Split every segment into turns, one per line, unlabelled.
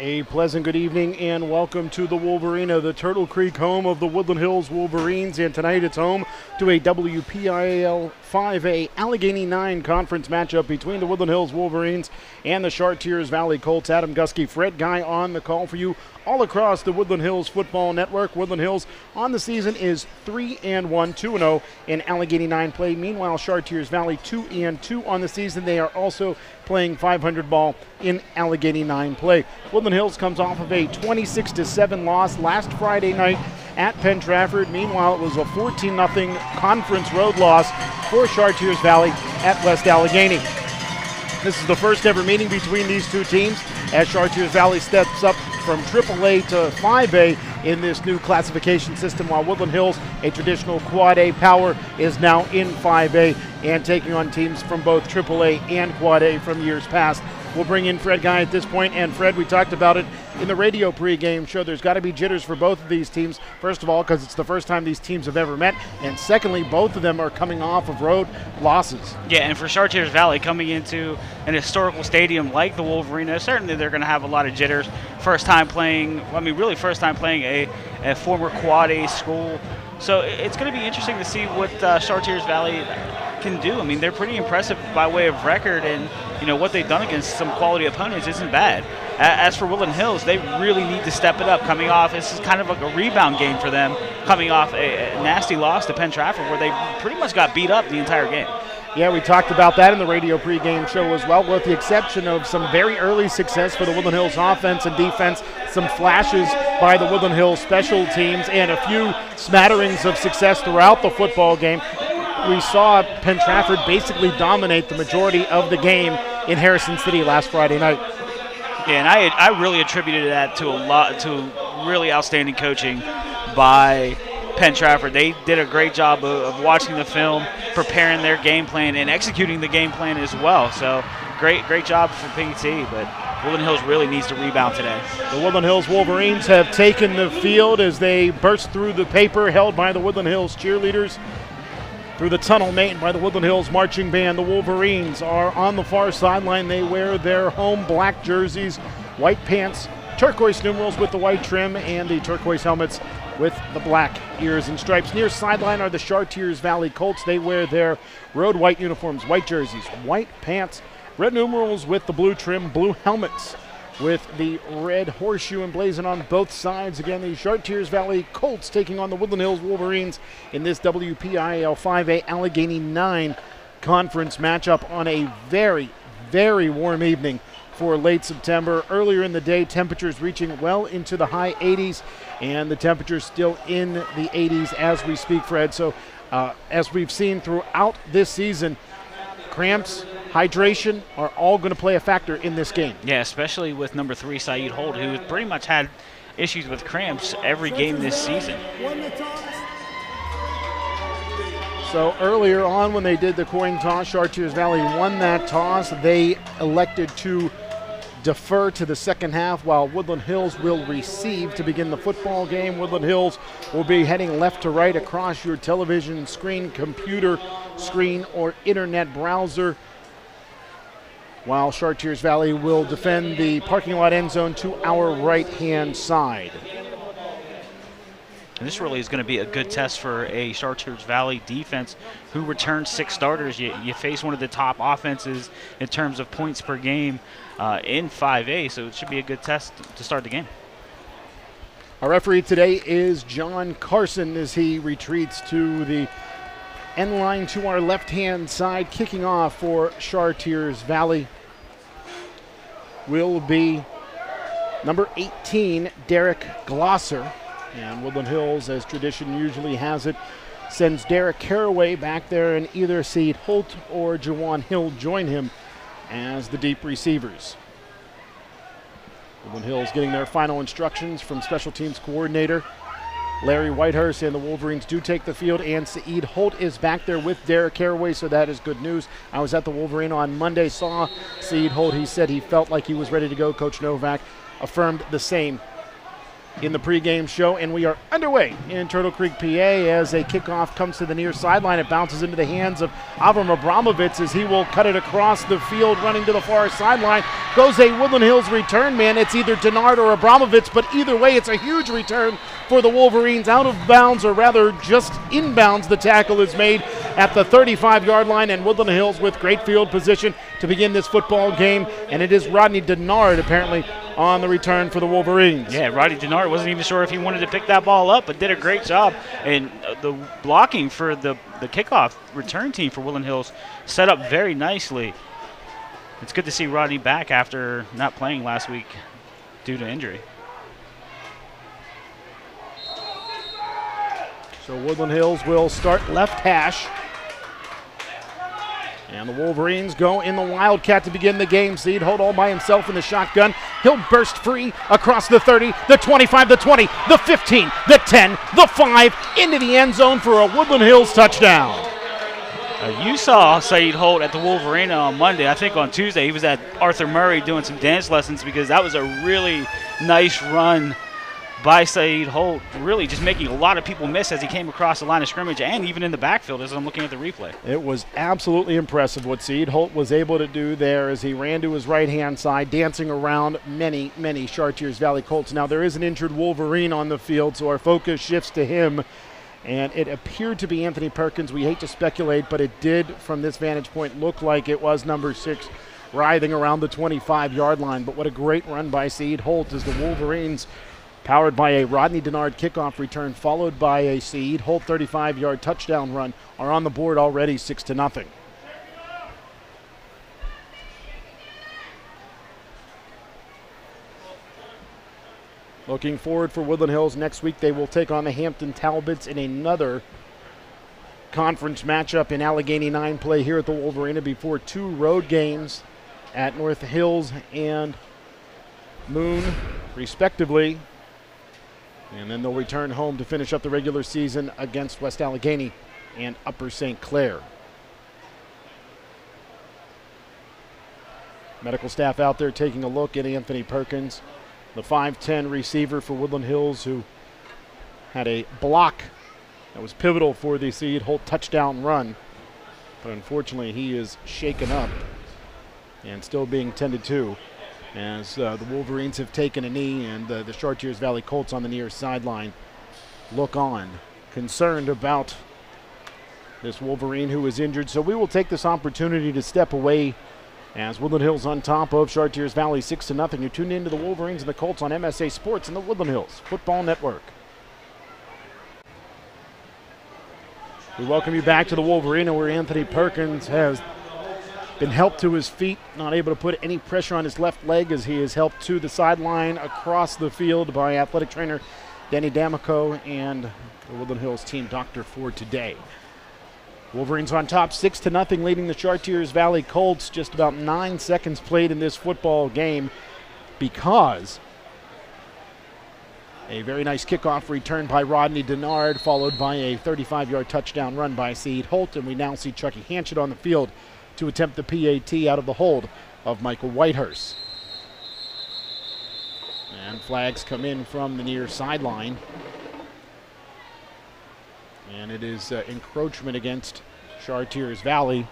A pleasant good evening and welcome to the Wolverena, the Turtle Creek home of the Woodland Hills Wolverines. And tonight it's home to a WPIAL 5A Allegheny 9 conference matchup between the Woodland Hills Wolverines and the Chartiers Valley Colts. Adam Gusky, Fred Guy on the call for you all across the Woodland Hills Football Network. Woodland Hills on the season is 3-1, 2-0 in Allegheny 9 play. Meanwhile, Chartiers Valley 2-2 on the season. They are also playing 500 ball in Allegheny 9 play. Woodland Hills comes off of a 26-7 loss last Friday night at Penn Trafford. Meanwhile, it was a 14-0 conference road loss for Chartiers Valley at West Allegheny. This is the first ever meeting between these two teams as Chartiers Valley steps up from AAA to 5A in this new classification system, while Woodland Hills, a traditional Quad A power, is now in 5A and taking on teams from both AAA and Quad A from years past. We'll bring in Fred Guy at this point, and Fred, we talked about it in the radio pregame show. There's got to be jitters for both of these teams. First of all, because it's the first time these teams have ever met, and secondly, both of them are coming off of road losses. Yeah, and for Chartiers Valley coming into an historical stadium like the Wolverines, certainly they're going to have a lot of jitters. First time playing a former Quad A school. So it's going to be interesting to see what Chartiers Valley can do. I mean, they're pretty impressive by way of record, and what they've done against some quality opponents isn't bad. As for Woodland Hills, they really need to step it up. Coming off, this is kind of like a rebound game for them, coming off a nasty loss to Penn Trafford where they pretty much got beat up the entire game. Yeah, we talked about that in the radio pregame show as well, with the exception of some very early success for the Woodland Hills offense and defense, some flashes by the Woodland Hills special teams, and a few smatterings of success throughout the football game. We saw Penn Trafford basically dominate the majority of the game in Harrison City last Friday night. Yeah, and I really attributed that to really outstanding coaching by Penn Trafford. They did a great job of watching the film, preparing their game plan, and executing the game plan as well. So great job for PT, but Woodland Hills really needs to rebound today. The Woodland Hills Wolverines have taken the field as they burst through the paper held by the Woodland Hills cheerleaders. Through the tunnel made by the Woodland Hills Marching Band, the Wolverines are on the far sideline. They wear their home black jerseys, white pants, turquoise numerals with the white trim, and the turquoise helmets with the black ears and stripes. Near sideline are the Chartiers Valley Colts. They wear their road white uniforms, white jerseys, white pants, red numerals with the blue trim, blue helmets with the red horseshoe emblazoned on both sides. Again, the Chartiers Valley Colts taking on the Woodland Hills Wolverines in this WPIAL 5A Allegheny 9 conference matchup on a very, very warm evening for late September. Earlier in the day, temperatures reaching well into the high 80s, and the temperatures still in the 80s as we speak, Fred. So as we've seen throughout this season, cramps, hydration are all going to play a factor in this game. Yeah, especially with number 3, Saeed Holt, who pretty much had issues with cramps every game this season. So earlier on when they did the coin toss, Chartiers Valley won that toss. They elected to defer to the second half while Woodland Hills will receive to begin the football game. Woodland Hills will be heading left to right across your television screen, computer screen, or internet browser, while Chartiers Valley will defend the parking lot end zone to our right-hand side. And this really is going to be a good test for a Chartiers Valley defense who returned 6 starters. You face one of the top offenses in terms of points per game in 5A, so it should be a good test to start the game. Our referee today is John Carson as he retreats to the end line to our left-hand side. Kicking off for Chartiers Valley will be number 18, Derrick Glausser. And Woodland Hills, as tradition usually has it, sends Derrick Caraway back there, and either Saeed Holt or Jawan Hill join him as the deep receivers. Woodland Hills getting their final instructions from special teams coordinator Larry Whitehurst, and the Wolverines do take the field, and Saeed Holt is back there with Derrick Caraway, so that is good news. I was at the Wolverine on Monday, saw Saeed Holt. He said he felt like he was ready to go. Coach Novak affirmed the same. in the pregame show, and we are underway in Turtle Creek, PA, as a kickoff comes to the near sideline. It bounces into the hands of Avram Abramovitz as he will cut it across the field, running to the far sideline. Goes a Woodland Hills return man. It's either Dennard or Abramovitz, but either way, it's a huge return for the Wolverines. Out of bounds, or rather just inbounds, the tackle is made at the 35-yard line, and Woodland Hills with great field position to begin this football game. And it is Rodney Dennard apparently on the return for the Wolverines.
Yeah, Rodney Dennard wasn't even sure if he wanted to pick that ball up, but did a great job. And the blocking for the kickoff return team for Woodland Hills set up very nicely. It's good to see Rodney back after not playing last week due to injury.
So Woodland Hills will start left hash. And the Wolverines go in the Wildcat to begin the game. Saeed Holt all by himself in the shotgun. He'll burst free across the 30, the 25, the 20, the 15, the 10, the 5, into the end zone for a Woodland Hills touchdown.
You saw Saeed Holt at the Wolverena on Monday. I think on Tuesday he was at Arthur Murray doing some dance lessons, because that was a really nice run by Saeed Holt, really just making a lot of people miss as he came across the line of scrimmage and even in the backfield as I'm looking at the replay.
It was absolutely impressive what Saeed Holt was able to do there as he ran to his right-hand side, dancing around many, many Chartiers Valley Colts. Now, there is an injured Wolverine on the field, so our focus shifts to him, and it appeared to be Anthony Perkins. We hate to speculate, but it did, from this vantage point, look like it was number 6 writhing around the 25-yard line. But what a great run by Saeed Holt as the Wolverines, powered by a Rodney Dennard kickoff return, followed by a Saeed Holt 35-yard touchdown run, are on the board already 6-0. Looking forward for Woodland Hills next week, they will take on the Hampton Talbots in another conference matchup in Allegheny 9 play here at the Wolverena before 2 road games at North Hills and Moon, respectively. And then they'll return home to finish up the regular season against West Allegheny and Upper St. Clair. Medical staff out there taking a look at Anthony Perkins, the 5'10 receiver for Woodland Hills, who had a block that was pivotal for the Saeed Holt touchdown run. But unfortunately, he is shaken up and still being tended to, as the Wolverines have taken a knee, and the Chartiers Valley Colts on the near sideline look on, concerned about this Wolverine who is injured. So we will take this opportunity to step away as Woodland Hills on top of Chartiers Valley 6-0. You're tuned into the Wolverines and the Colts on MSA Sports and the Woodland Hills Football Network. We welcome you back to the Wolverena, where Anthony Perkins has been helped to his feet, not able to put any pressure on his left leg as he is helped to the sideline across the field by athletic trainer Danny D'Amico and the Woodland Hills team doctor for today. Wolverines on top 6-0, leading the Chartiers Valley Colts. Just about 9 seconds played in this football game, because a very nice kickoff return by Rodney Dennard, followed by a 35-yard touchdown run by Saeed Holt, and we now see Chucky Hanchett on the field to attempt the PAT out of the hold of Michael Whitehurst. And flags come in from the near sideline. And it is encroachment against Chartiers Valley.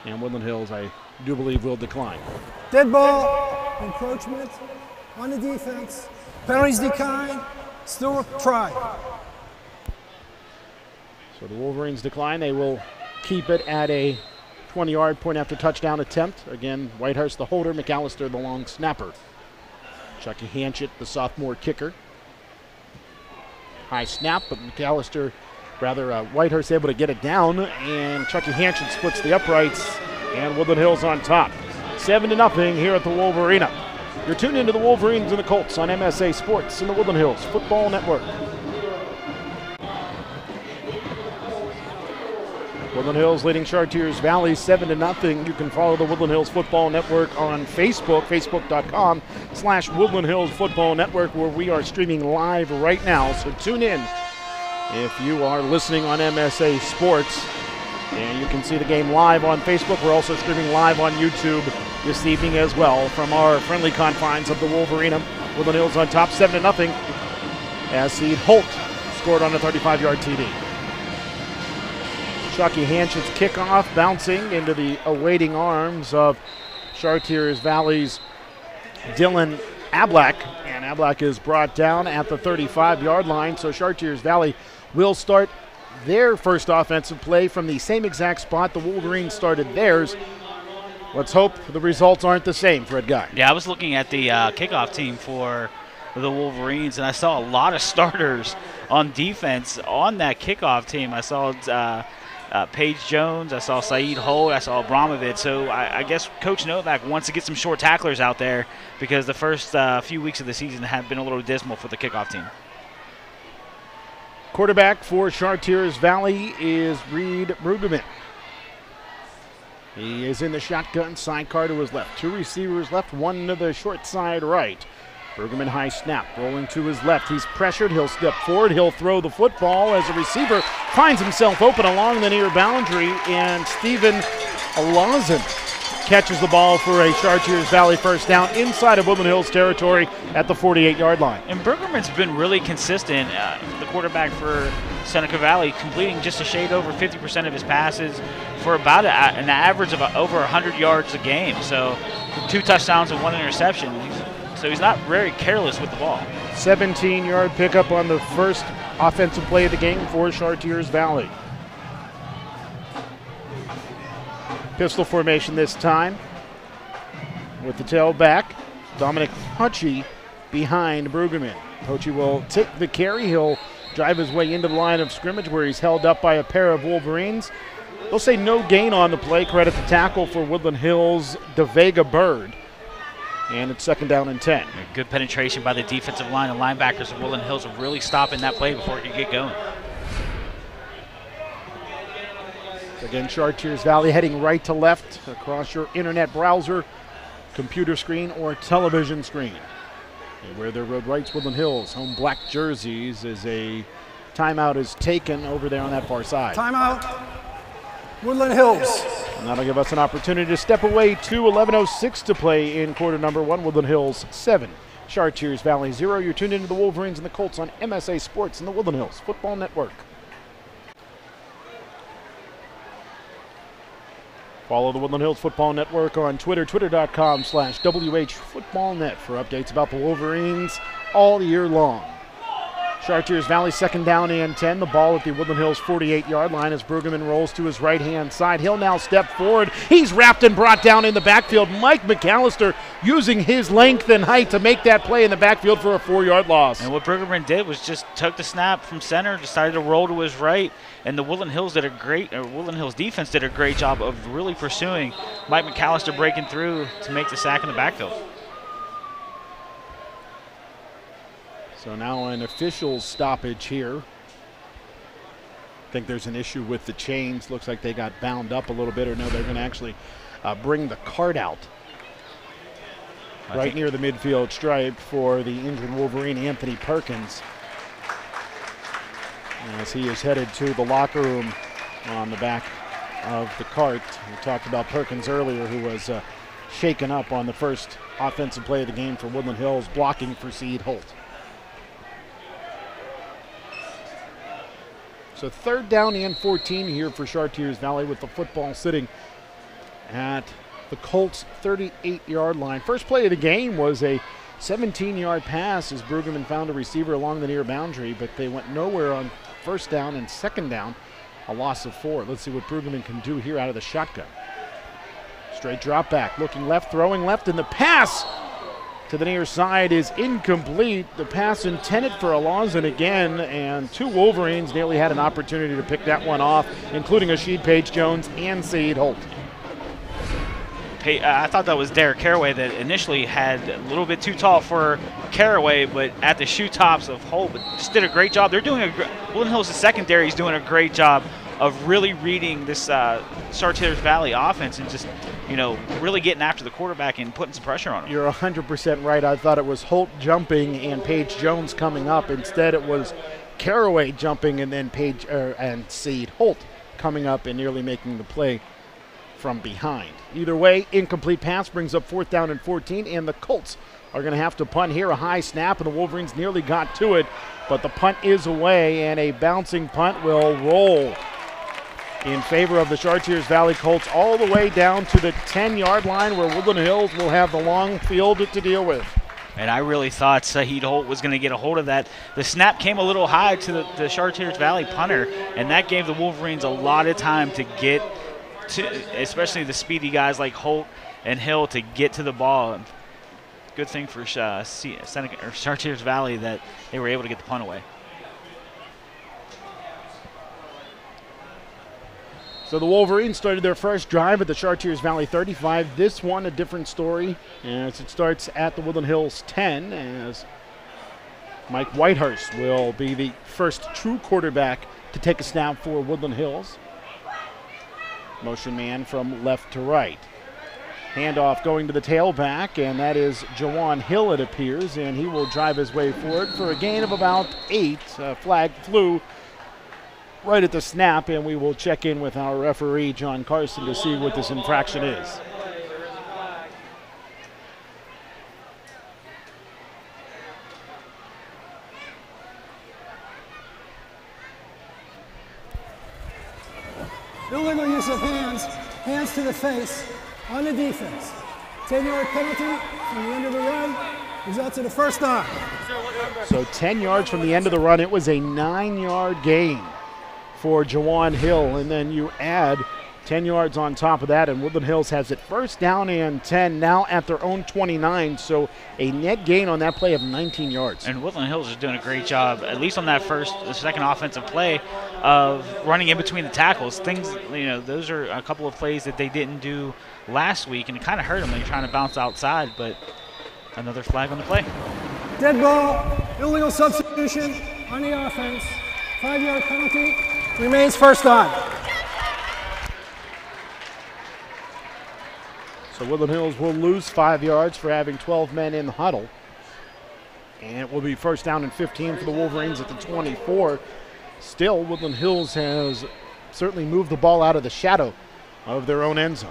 And Woodland Hills, I do believe, will decline.
Dead ball, encroachment on the defense. Penalties decline, still try.
So the Wolverines decline. They will keep it at a 20-yard point after touchdown attempt. Again, Whitehurst the holder, McAllister the long snapper. Chucky Hanchett, the sophomore kicker. High snap, but Whitehurst able to get it down, and Chucky Hanchett splits the uprights, and Woodland Hills on top. 7-0 here at the Wolverena. You're tuned into the Wolverines and the Colts on MSA Sports and the Woodland Hills Football Network. Woodland Hills leading Chartiers Valley 7-0. You can follow the Woodland Hills Football Network on Facebook, facebook.com/Woodland Hills Football Network, where we are streaming live right now. So tune in if you are listening on MSA Sports. And you can see the game live on Facebook. We're also streaming live on YouTube this evening as well from our friendly confines of the Wolverena Woodland Hills on top 7-0 as Saeed Holt scored on a 35-yard TD. Chucky Hanchett's kickoff bouncing into the awaiting arms of Chartiers Valley's Dylan Ablak, and Ablak is brought down at the 35-yard line, so Chartiers Valley will start their first offensive play from the same exact spot the Wolverines started theirs. Let's hope the results aren't the same, Fred Guy.
Yeah, I was looking at the kickoff team for the Wolverines, and I saw a lot of starters on defense on that kickoff team. I saw Page-Jones, I saw Saeed Holt, I saw Abramovitz. So I guess Coach Novak wants to get some short tacklers out there because the first few weeks of the season have been a little dismal for the kickoff team.
Quarterback for Chartiers Valley is Reed Brueggemann. He is in the shotgun, sidecar to his left. Two receivers left, one to the short side right. Brueggemann high snap, rolling to his left. He's pressured, he'll step forward, he'll throw the football as a receiver finds himself open along the near boundary, and Stephen Alauzen catches the ball for a Chartiers Valley first down inside of Woodland Hills territory at the 48-yard line.
And Brueggemann's been really consistent, the quarterback for Seneca Valley, completing just a shade over 50% of his passes for about an average of over 100 yards a game. So 2 touchdowns and 1 interception. So he's not very careless with the ball.
17-yard pickup on the first offensive play of the game for Chartiers Valley. Pistol formation this time with the tail back. Dominic Pocci behind Brueggemann. Pocci will take the carry. He'll drive his way into the line of scrimmage where he's held up by a pair of Wolverines. They'll say no gain on the play. Credit the tackle for Woodland Hills, DeVega Bird. And it's 2nd down and 10.
Good penetration by the defensive line. The linebackers of Woodland Hills are really stopping that play before it can get going.
Again, Chartiers Valley heading right to left across your internet browser, computer screen, or television screen. And where their road rights, Woodland Hills, home black jerseys, as a timeout is taken over there on that far side.
Timeout, Woodland Hills.
And that'll give us an opportunity to step away to 11:06 to play in quarter number 1. Woodland Hills 7, Chartiers Valley 0. You're tuned into the Wolverines and the Colts on MSA Sports and the Woodland Hills Football Network. Follow the Woodland Hills Football Network on Twitter, twitter.com/WHFootballNet for updates about the Wolverines all year long. Chartiers Valley 2nd down and 10. The ball at the Woodland Hills 48-yard line as Brueggemann rolls to his right-hand side. He'll now step forward. He's wrapped and brought down in the backfield. Mike McAllister using his length and height to make that play in the backfield for a 4-yard loss.
And what Brueggemann did was just took the snap from center, decided to roll to his right, and the Woodland Hills defense did a great job of really pursuing Mike McAllister breaking through to make the sack in the backfield.
So now an official stoppage here. I think there's an issue with the chains. Looks like they got bound up a little bit, or no, they're going to actually bring the cart out right near the midfield stripe for the injured Wolverine, Anthony Perkins, as he is headed to the locker room on the back of the cart. We talked about Perkins earlier, who was shaken up on the first offensive play of the game for Woodland Hills, blocking for Saeed Holt. So 3rd down and 14 here for Chartiers Valley, with the football sitting at the Colts' 38-yard line. First play of the game was a 17-yard pass as Brueggemann found a receiver along the near boundary, but they went nowhere on 1st down and 2nd down, a loss of 4. Let's see what Brueggemann can do here out of the shotgun. Straight drop back, looking left, throwing left, and the pass to the near side is incomplete. The pass intended for Alauzen again, and 2 Wolverines nearly had an opportunity to pick that one off, including Asheed Page-Jones and Saeed Holt.
I thought that was Derrick Caraway that initially had a little bit too tall for Caraway, but at the shoe tops of Holt, but just did a great job. They're doing Woodland Hills' secondary is doing a great job of really reading this Chartiers Valley offense and just, really getting after the quarterback and putting some pressure on him.
You're 100% right. I thought it was Holt jumping and Page-Jones coming up. Instead, it was Caraway jumping and then and Saeed Holt coming up and nearly making the play from behind. Either way, incomplete pass brings up 4th down and 14, and the Colts are going to have to punt here. A high snap, and the Wolverines nearly got to it, but the punt is away, and a bouncing punt will roll in favor of the Chartiers Valley Colts all the way down to the 10-yard line, where Woodland Hills will have the long field to deal with.
And I really thought Saeed Holt was going to get a hold of that. The snap came a little high to the Chartiers Valley punter, and that gave the Wolverines a lot of time to get to, especially the speedy guys like Holt and Hill, to get to the ball. Good thing for Chartiers Valley that they were able to get the punt away.
So the Wolverines started their first drive at the Chartiers Valley 35. This one a different story, as it starts at the Woodland Hills 10, as Mike Whitehurst will be the first true quarterback to take a snap for Woodland Hills. Motion man from left to right. Handoff going to the tailback, and that is Jayquan Hill, it appears, and he will drive his way forward for a gain of about 8. Flag flew right at the snap, and we will check in with our referee, John Carson, to see what this infraction is.
Illegal use of hands, hands to the face, on the defense. 10-yard penalty from the end of the run, results in a first down.
So 10 yards from the end of the run, it was a 9-yard gain for Jayquan Hill, and then you add 10 yards on top of that, and Woodland Hills has it first down and 10, now at their own 29, so a net gain on that play of 19 yards.
And Woodland Hills is doing a great job, at least on that second offensive play, of running in between the tackles. Things, those are a couple of plays that they didn't do last week, and it kind of hurt them. They're trying to bounce outside, but another flag on the play.
Dead ball, illegal substitution on the offense, 5-yard penalty, remains first down.
So Woodland Hills will lose 5 yards for having 12 men in the huddle. And it will be first down and 15 for the Wolverines at the 24. Still, Woodland Hills has certainly moved the ball out of the shadow of their own end zone.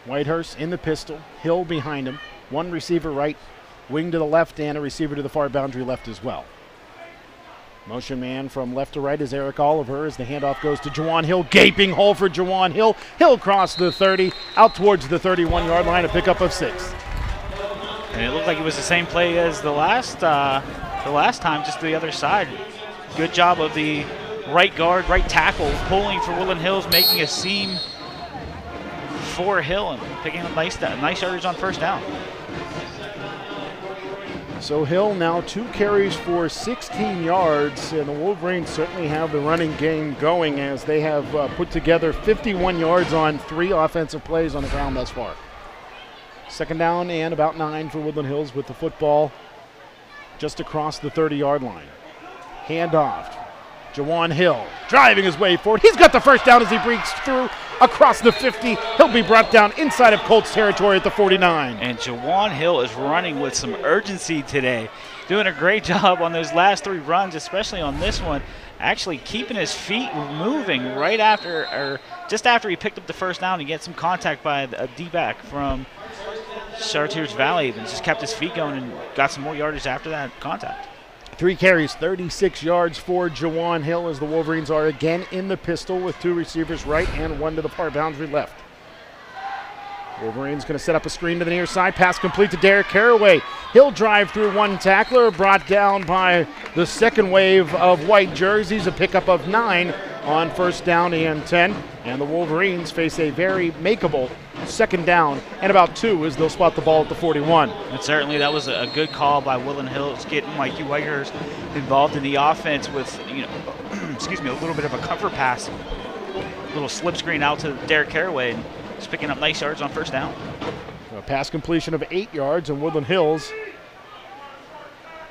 Whitehurst in the pistol, Hill behind him. One receiver right, wing to the left, and a receiver to the far boundary left as well. Motion man from left to right is Eric Oliver as the handoff goes to Jayquan Hill. Gaping hole for Jayquan Hill. Hill crossed the 30, out towards the 31-yard line, a pickup of 6.
And it looked like it was the same play as the last time, just the other side. Good job of the right guard, right tackle, pulling for Woodland Hills, making a seam for Hill and picking up nice yardage on first down.
So Hill now 2 carries for 16 yards, and the Wolverines certainly have the running game going as they have put together 51 yards on 3 offensive plays on the ground thus far. Second down and about 9 for Woodland Hills with the football just across the 30-yard line. Handoff. Jayquan Hill driving his way forward. He's got the first down as he breaks through across the 50. He'll be brought down inside of Colts territory at the 49.
And Jayquan Hill is running with some urgency today. Doing a great job on those last 3 runs, especially on this one. Actually keeping his feet moving right after, or just after he picked up the first down. He gets some contact by a D-back from Chartiers Valley, and just kept his feet going and got some more yardage after that contact.
3 carries, 36 yards for Jayquan Hill as the Wolverines are again in the pistol with 2 receivers right and 1 to the far boundary left. Wolverines going to set up a screen to the near side. Pass complete to Derrick Caraway. He'll drive through 1 tackler, brought down by the second wave of white jerseys, a pickup of 9 on first down and 10. And the Wolverines face a very makeable second down and about 2 as they'll spot the ball at the 41.
And certainly that was a good call by Woodland Hills, getting Mikey Whitehurst involved in the offense with, excuse me, a little bit of a cover pass, a little slip screen out to Derrick Caraway, and just picking up nice yards on first down.
A pass completion of 8 yards, and Woodland Hills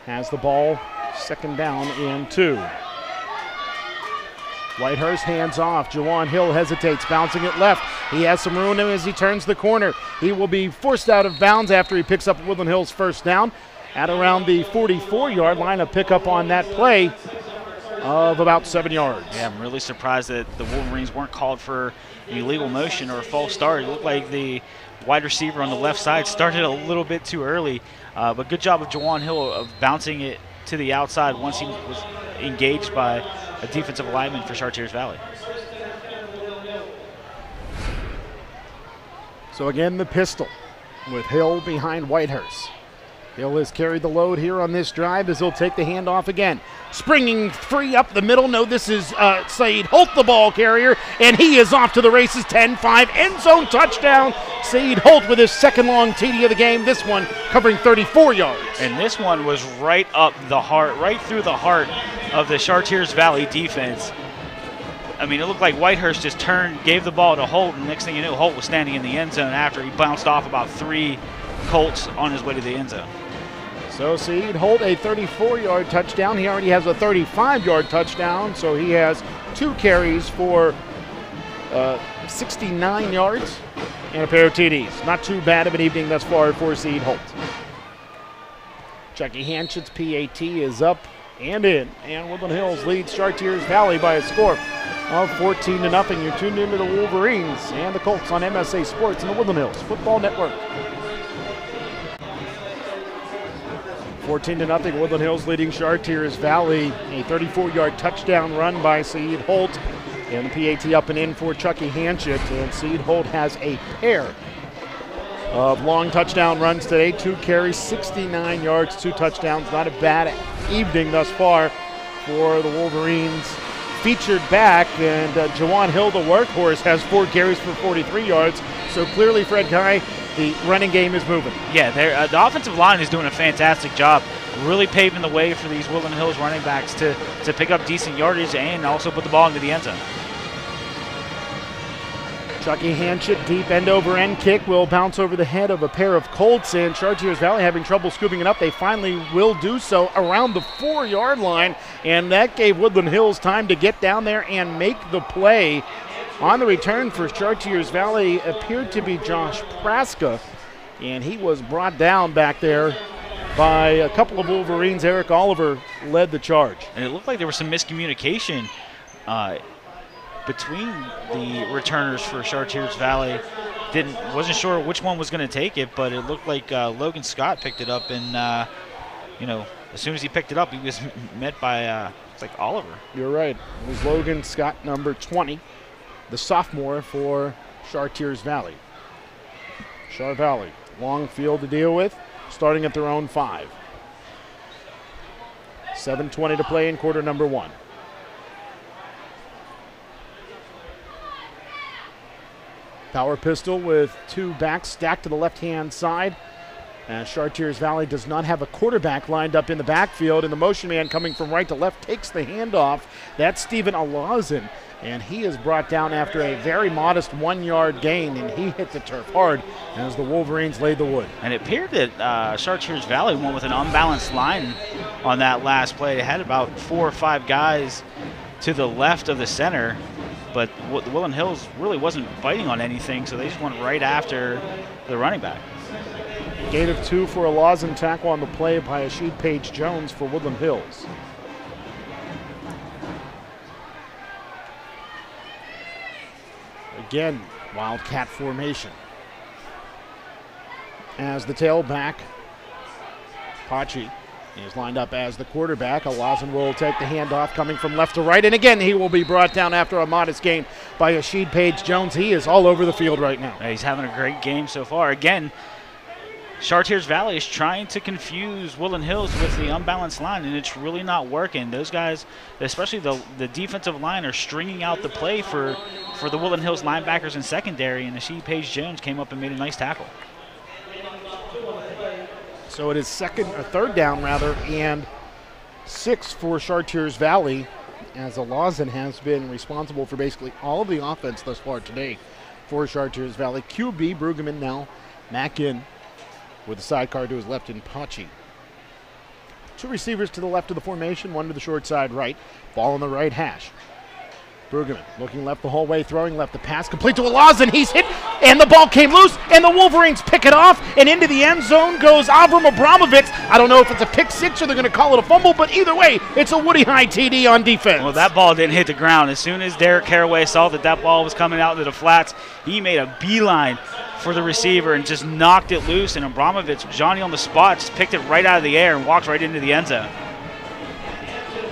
has the ball, second down and 2. Whitehurst hands off. Jayquan Hill hesitates, bouncing it left. He has some room as he turns the corner. He will be forced out of bounds after he picks up Woodland Hill's first down at around the 44-yard line. A pickup on that play of about 7 yards.
Yeah, I'm really surprised that the Wolverines weren't called for an illegal motion or a false start. It looked like the wide receiver on the left side started a little bit too early, but good job of Jayquan Hill of bouncing it to the outside once he was engaged by a defensive lineman for Chartiers Valley.
So again, the pistol with Hill behind Whitehurst. Hill has carried the load here on this drive as he'll take the handoff again. Springing free up the middle. No, this is Saeed Holt, the ball carrier, and he is off to the races. 10-5, end zone touchdown. Saeed Holt with his second long TD of the game. This one covering 34 yards.
And this one was right up the heart, right through the heart of the Chartiers Valley defense. I mean, it looked like Whitehurst just turned, gave the ball to Holt, and next thing you knew, Holt was standing in the end zone after he bounced off about 3 Colts on his way to the end zone.
So Saeed Holt, a 34-yard touchdown. He already has a 35-yard touchdown, so he has 2 carries for 69 yards and a pair of TDs. Not too bad of an evening thus far for Saeed Holt. Chucky Hanchett's PAT is up and in, and Woodland Hills leads Chartiers Valley by a score of 14-0. You're tuned into the Wolverines and the Colts on MSA Sports and the Woodland Hills Football Network. 14-0, Woodland Hills leading Chartiers Valley. A 34-yard touchdown run by Saeed Holt. And the PAT up and in for Chucky Hanchett. And Saeed Holt has a pair of long touchdown runs today. 2 carries, 69 yards, 2 touchdowns. Not a bad evening thus far for the Wolverines. Featured back, and Jayquan Hill, the workhorse, has 4 carries for 43 yards. So clearly, Fred Guy, the running game is moving.
Yeah, the offensive line is doing a fantastic job, really paving the way for these Woodland Hills running backs to pick up decent yardage and also put the ball into the end zone.
Chucky Hanchett, deep end-over-end kick will bounce over the head of a pair of Colts, and Chartiers Valley having trouble scooping it up. They finally will do so around the 4-yard line, and that gave Woodland Hills time to get down there and make the play. On the return for Chartiers Valley appeared to be Josh Praska, and he was brought down back there by a couple of Wolverines. Eric Oliver led the charge.
And it looked like there was some miscommunication between the returners for Chartiers Valley. Wasn't sure which one was going to take it, but it looked like Logan Scott picked it up, and as soon as he picked it up, he was met by it's like Oliver.
You're right. It was Logan Scott, number 20, the sophomore for Chartiers Valley. Char Valley, long field to deal with, starting at their own 5. 7:20 to play in quarter number 1. Power pistol with 2 backs stacked to the left-hand side. Chartiers Valley does not have a quarterback lined up in the backfield, and the motion man coming from right to left takes the handoff. That's Stephen Alauzen, and he is brought down after a very modest 1-yard gain, and he hit the turf hard as the Wolverines laid the wood.
And it appeared that Chartiers Valley went with an unbalanced line on that last play. They had about 4 or 5 guys to the left of the center, but the Woodland Hills really wasn't biting on anything, so they just went right after the running back.
Gain of 2 for Alauzen, tackle on the play by Asheed Page-Jones for Woodland Hills. Again, Wildcat formation. As the tailback, Pocci is lined up as the quarterback. Alauzen will take the handoff coming from left to right, and again he will be brought down after a modest gain by Asheed Page-Jones. He is all over the field right now.
He's having a great game so far. Again, Chartiers Valley is trying to confuse Woodland Hills with the unbalanced line, and it's really not working. Those guys, especially the defensive line, are stringing out the play for the Woodland Hills linebackers and secondary, and Asheed Page-Jones came up and made a nice tackle.
So it is third down and 6 for Chartiers Valley, as Alauzen has been responsible for basically all of the offense thus far today for Chartiers Valley. QB Brueggemann now back in with the sidecar to his left in Pocci. 2 receivers to the left of the formation, 1 to the short side right. Ball on the right hash. Brueggemann looking left the whole way, throwing left, the pass complete to Alauzen. He's hit, and the ball came loose, and the Wolverines pick it off, and into the end zone goes Avram Abramovitz. I don't know if it's a pick six or they're going to call it a fumble, but either way, it's a Woody High TD on defense.
Well, that ball didn't hit the ground. As soon as Derrick Caraway saw that that ball was coming out into the flats, he made a beeline for the receiver and just knocked it loose, and Abramovitz, Johnny on the spot, just picked it right out of the air and walked right into the end zone.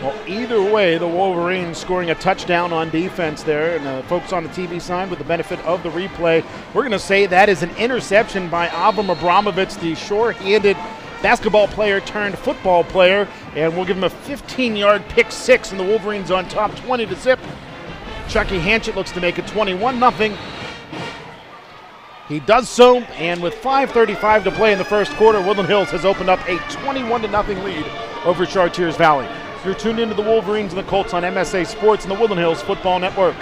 Well, either way, the Wolverines scoring a touchdown on defense there, and folks on the TV side with the benefit of the replay, we're going to say that is an interception by Avram Abramovitz, the sure-handed basketball player turned football player, and we'll give him a 15-yard pick six, and the Wolverines on top 20-0. Chucky Hanchett looks to make it 21-0. He does so, and with 5:35 to play in the first quarter, Woodland Hills has opened up a 21-0 lead over Chartiers Valley. You're tuned into the Wolverines and the Colts on MSA Sports and the Woodland Hills Football Network.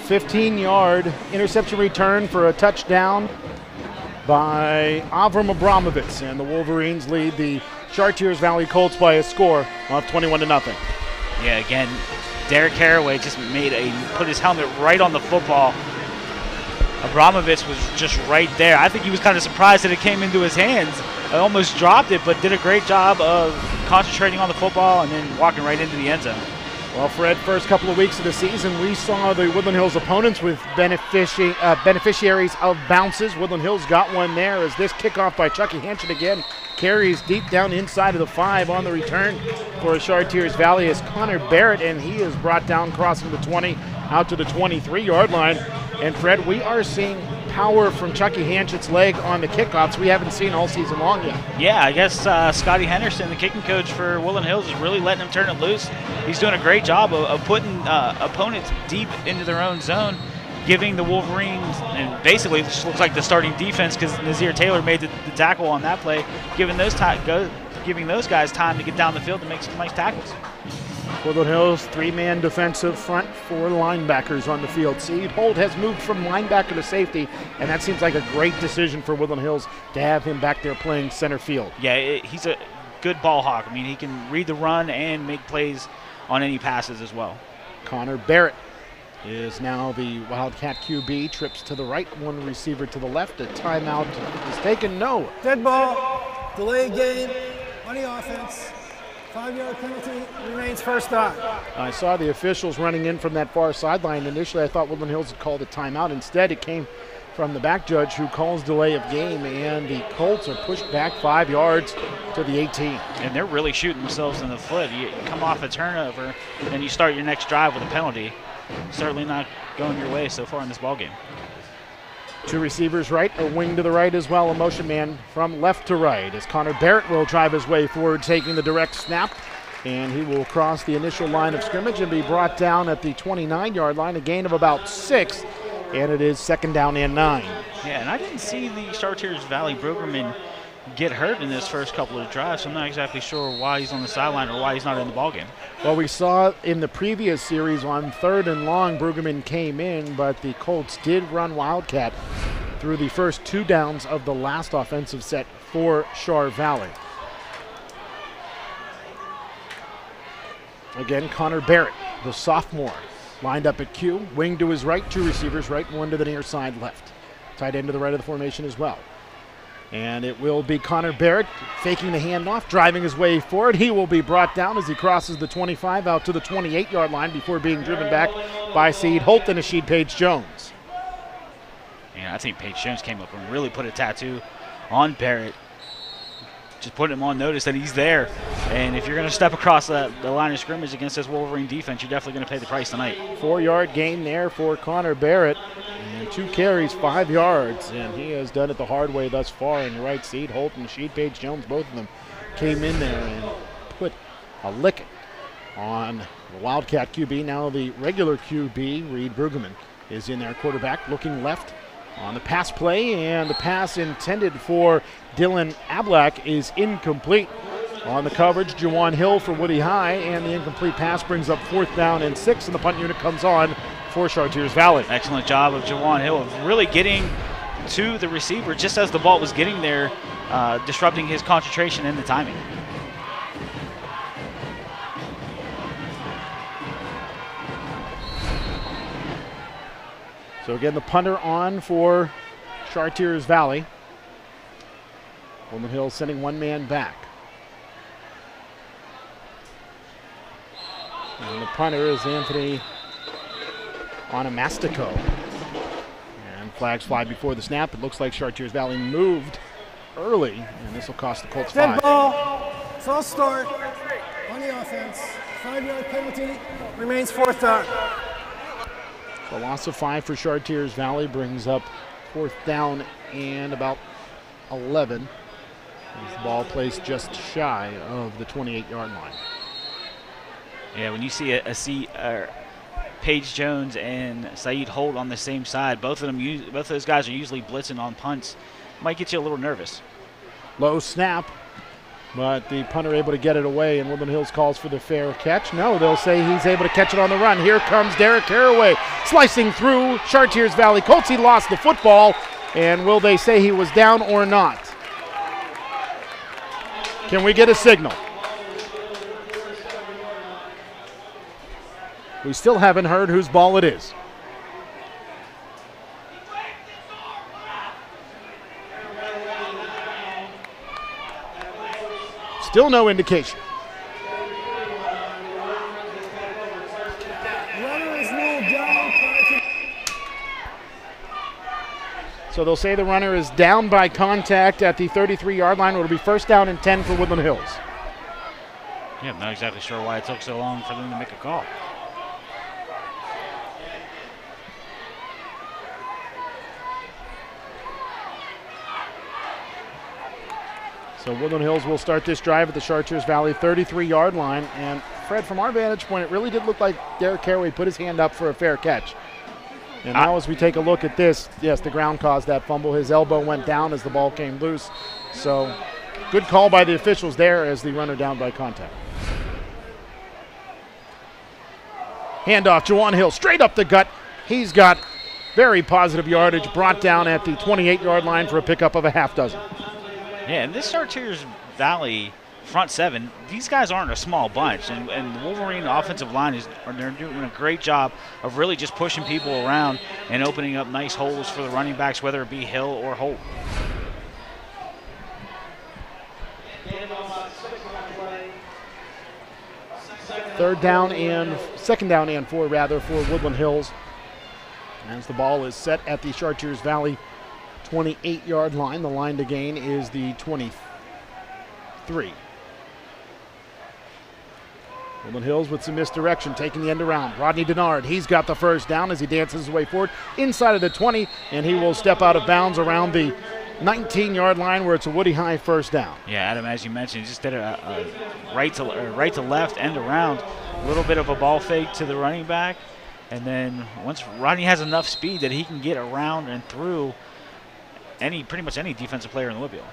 (15-yard) interception return for a touchdown by Avram Abramovitz, and the Wolverines lead the Chartiers Valley Colts by a score of 21-0.
Yeah, again, Derrick Caraway just put his helmet right on the football. Abramovitz was just right there. I think he was kind of surprised that it came into his hands. I almost dropped it, but did a great job of concentrating on the football and then walking right into the end zone.
Well, Fred, first couple of weeks of the season, we saw the Woodland Hills opponents with beneficiaries of bounces. Woodland Hills got one there as this kickoff by Chucky Hanchett again carries deep down inside of the 5 on the return for Chartiers Valley is Connor Barrett, and he is brought down crossing the 20 out to the 23-yard line. And Fred, we are seeing power from Chucky Hanchett's leg on the kickoffs we haven't seen all season long yet.
Yeah, I guess Scotty Henderson, the kicking coach for Woodland Hills, is really letting him turn it loose. He's doing a great job of putting opponents deep into their own zone, giving the Wolverines, and basically it just looks like the starting defense because Naszhir Taylor made the tackle on that play, giving those guys time to get down the field to make some nice tackles.
Woodland Hills, 3-man defensive front, 4 linebackers on the field. Saeed Holt has moved from linebacker to safety, and that seems like a great decision for Woodland Hills to have him back there playing center field.
Yeah, he's a good ball hawk. I mean, he can read the run and make plays on any passes as well.
Connor Barrett is now the Wildcat QB, trips to the right, one receiver to the left. A timeout is taken, no.
Dead ball, delay game, on the offense. 5-yard penalty, remains first down.
I saw the officials running in from that far sideline. Initially, I thought Woodland Hills had called a timeout. Instead, it came from the back judge who calls delay of game, and the Colts are pushed back 5 yards to the 18.
And they're really shooting themselves in the foot. You come off a turnover, and you start your next drive with a penalty. Certainly not going your way so far in this ballgame.
2 receivers right, a wing to the right as well, a motion man from left to right as Connor Barrett will drive his way forward, taking the direct snap, and he will cross the initial line of scrimmage and be brought down at the 29-yard line, a gain of about 6, and it is 2nd down and 9.
Yeah, and I didn't see the Chartiers Valley Brueggemann get hurt in this first couple of drives, so I'm not exactly sure why he's on the sideline or why he's not in the ballgame.
Well, we saw in the previous series on 3rd and long, Brueggemann came in, but the Colts did run Wildcat through the first 2 downs of the last offensive set for Char Valley. Again, Connor Barrett, the sophomore, lined up at Q, wing to his right, 2 receivers right, 1 to the near side left. Tight end to the right of the formation as well. And it will be Connor Barrett faking the handoff, driving his way forward. He will be brought down as he crosses the 25 out to the 28-yard line before being driven back by Saeed Holt and Asheed Page-Jones.
And I think Page-Jones came up and really put a tattoo on Barrett, just putting him on notice that he's there. And if you're going to step across the line of scrimmage against this Wolverine defense, you're definitely going to pay the price tonight.
4-yard gain there for Connor Barrett. And 2 carries, 5 yards, and he has done it the hard way thus far. And you're right, Saeed Holt and Asheed Page-Jones, both of them came in there and put a licking on the Wildcat QB. Now the regular QB, Reed Brueggemann, is in there. Quarterback looking left on the pass play, and the pass intended for Dylan Ablak is incomplete. On the coverage, Juwan Hill for Woody High, and the incomplete pass brings up 4th down and 6, and the punt unit comes on for Chartiers Valley.
Excellent job of Juwan Hill of really getting to the receiver just as the ball was getting there, disrupting his concentration and the timing.
So again, the punter on for Chartiers Valley. Woodland Hills sending one man back. And the punter is Anthony Onamastico. And flags fly before the snap. It looks like Chartiers Valley moved early, and this will cost the Colts 5.
Dead ball. False start on the offense. 5-yard penalty. Remains 4th down.
So a loss of 5 for Chartiers Valley brings up 4th down and about 11. As the ball placed just shy of the 28-yard line.
Yeah, when you see Page-Jones and Saeed Holt on the same side, both of those guys are usually blitzing on punts. Might get you a little nervous.
Low snap, but the punter able to get it away, and Woodland Hills calls for the fair catch. No, they'll say he's able to catch it on the run. Here comes Derrick Caraway slicing through Chartiers Valley Colts. He lost the football, and will they say he was down or not? Can we get a signal? We still haven't heard whose ball it is. Still no indication. So they'll say the runner is down by contact at the 33-yard line. It'll be 1st down and 10 for Woodland Hills.
Yeah, I'm not exactly sure why it took so long for them to make a call.
So Woodland Hills will start this drive at the Chartiers Valley 33-yard line. And Fred, from our vantage point, it really did look like Derrick Caraway put his hand up for a fair catch. And now as we take a look at this, yes, the ground caused that fumble. His elbow went down as the ball came loose. So good call by the officials there as the runner down by contact. Handoff, Jayquan Hill straight up the gut. He's got very positive yardage, brought down at the 28-yard line for a pickup of a half dozen.
Yeah, and this Chartiers Valley front seven, these guys aren't a small bunch, and the Wolverine offensive line they're doing a great job of really just pushing people around and opening up nice holes for the running backs, whether it be Hill or Holt.
Second down and 4 rather for Woodland Hills. As the ball is set at the Chartiers Valley 28-yard line, the line to gain is the 23. Woodland Hills with some misdirection, taking the end around. Rodney Dennard, he's got the 1st down as he dances his way forward inside of the 20, and he will step out of bounds around the 19-yard line where it's a Woody High 1st down.
Yeah, Adam, as you mentioned, just did a right to left end around, a little bit of a ball fake to the running back, and then once Rodney has enough speed that he can get around and through pretty much any defensive player in Louisville.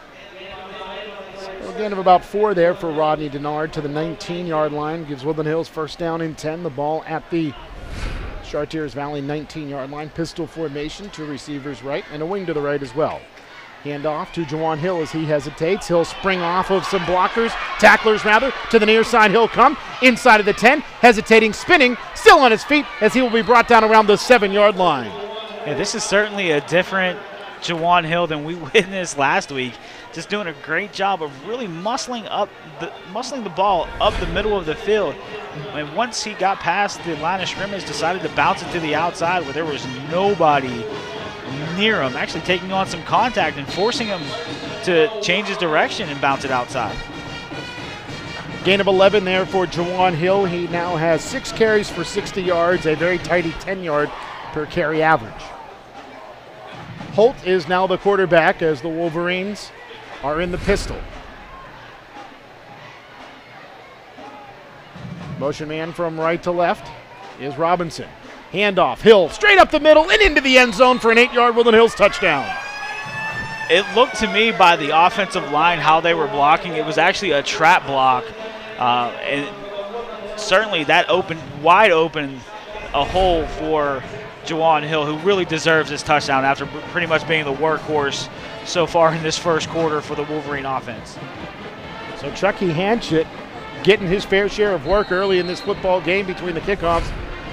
So a gain of about 4 there for Rodney Dennard to the 19-yard line, gives Woodland Hills 1st down and 10. The ball at the Chartiers Valley 19-yard line, pistol formation, 2 receivers right and a wing to the right as well. Hand off to Jayquan Hill as he hesitates. He'll spring off of some tacklers rather, to the near side. He'll come inside of the 10, hesitating, spinning, still on his feet as he will be brought down around the 7-yard line.
Yeah, this is certainly a different Jayquan Hill than we witnessed last week. Just doing a great job of really muscling the ball up the middle of the field. And once he got past the line of scrimmage, decided to bounce it to the outside where there was nobody near him, actually taking on some contact and forcing him to change his direction and bounce it outside.
Gain of 11 there for Jayquan Hill. He now has 6 carries for 60 yards, a very tidy 10-yard per carry average. Holt is now the quarterback as the Wolverines are in the pistol. Motion man from right to left is Robinson. Handoff, Hill straight up the middle and into the end zone for an 8-yard Woodland Hills touchdown.
It looked to me by the offensive line how they were blocking. It was actually a trap block. And certainly that wide open a hole for Jayquan Hill, who really deserves this touchdown after pretty much being the workhorse so far in this first quarter for the Wolverine offense.
So Chucky Hanchett getting his fair share of work early in this football game between the kickoffs.